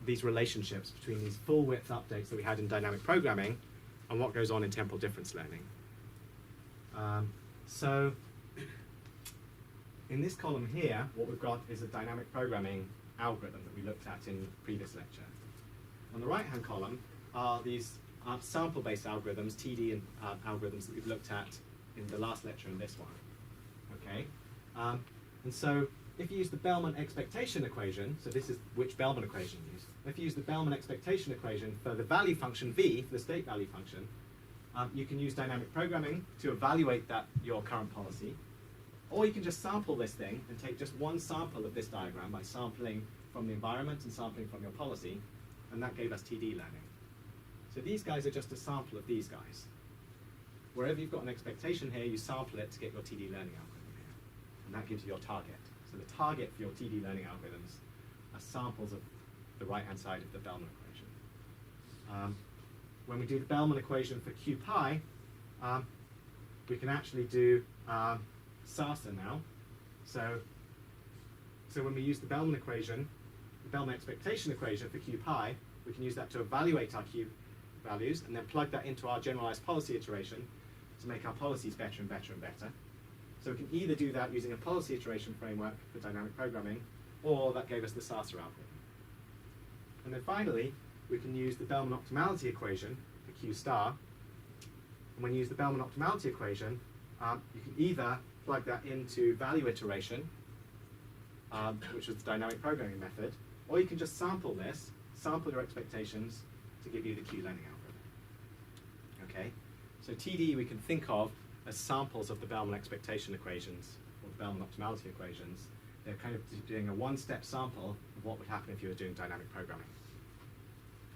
these relationships between these full width updates that we had in dynamic programming and what goes on in temporal difference learning. So in this column here, what we've got is a dynamic programming algorithm that we looked at in the previous lecture. On the right-hand column are these sample-based algorithms, TD and algorithms that we've looked at in the last lecture and this one. Okay, and so if you use the Bellman expectation equation, so this is which Bellman equation you use. If you use the Bellman expectation equation for the value function v, for the state value function, you can use dynamic programming to evaluate your current policy, or you can just sample this thing and take just one sample of this diagram by sampling from the environment and sampling from your policy, and that gave us TD learning. So these guys are just a sample of these guys. Wherever you've got an expectation here, you sample it to get your TD learning algorithm here, and that gives you your target. So the target for your TD learning algorithms are samples of the right-hand side of the Bellman equation. When we do the Bellman equation for Q pi, we can actually do SASA now. So when we use the Bellman equation, the Bellman expectation equation for Q pi, we can use that to evaluate our Q values and then plug that into our generalized policy iteration to make our policies better and better and better. So we can either do that using a policy iteration framework for dynamic programming, or that gave us the SASA algorithm. And then finally, we can use the Bellman optimality equation for Q star. And when you use the Bellman optimality equation, you can either plug that into value iteration, which is the dynamic programming method, or you can just sample this, sample your expectations to give you the Q learning algorithm. Okay, so TD we can think of as samples of the Bellman expectation equations, or the Bellman optimality equations. They're kind of doing a one-step sample of what would happen if you were doing dynamic programming.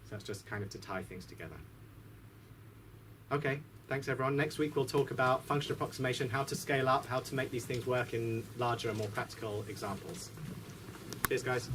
So that's just kind of to tie things together. Okay, thanks everyone. Next week we'll talk about function approximation, how to scale up, how to make these things work in larger and more practical examples. Cheers guys.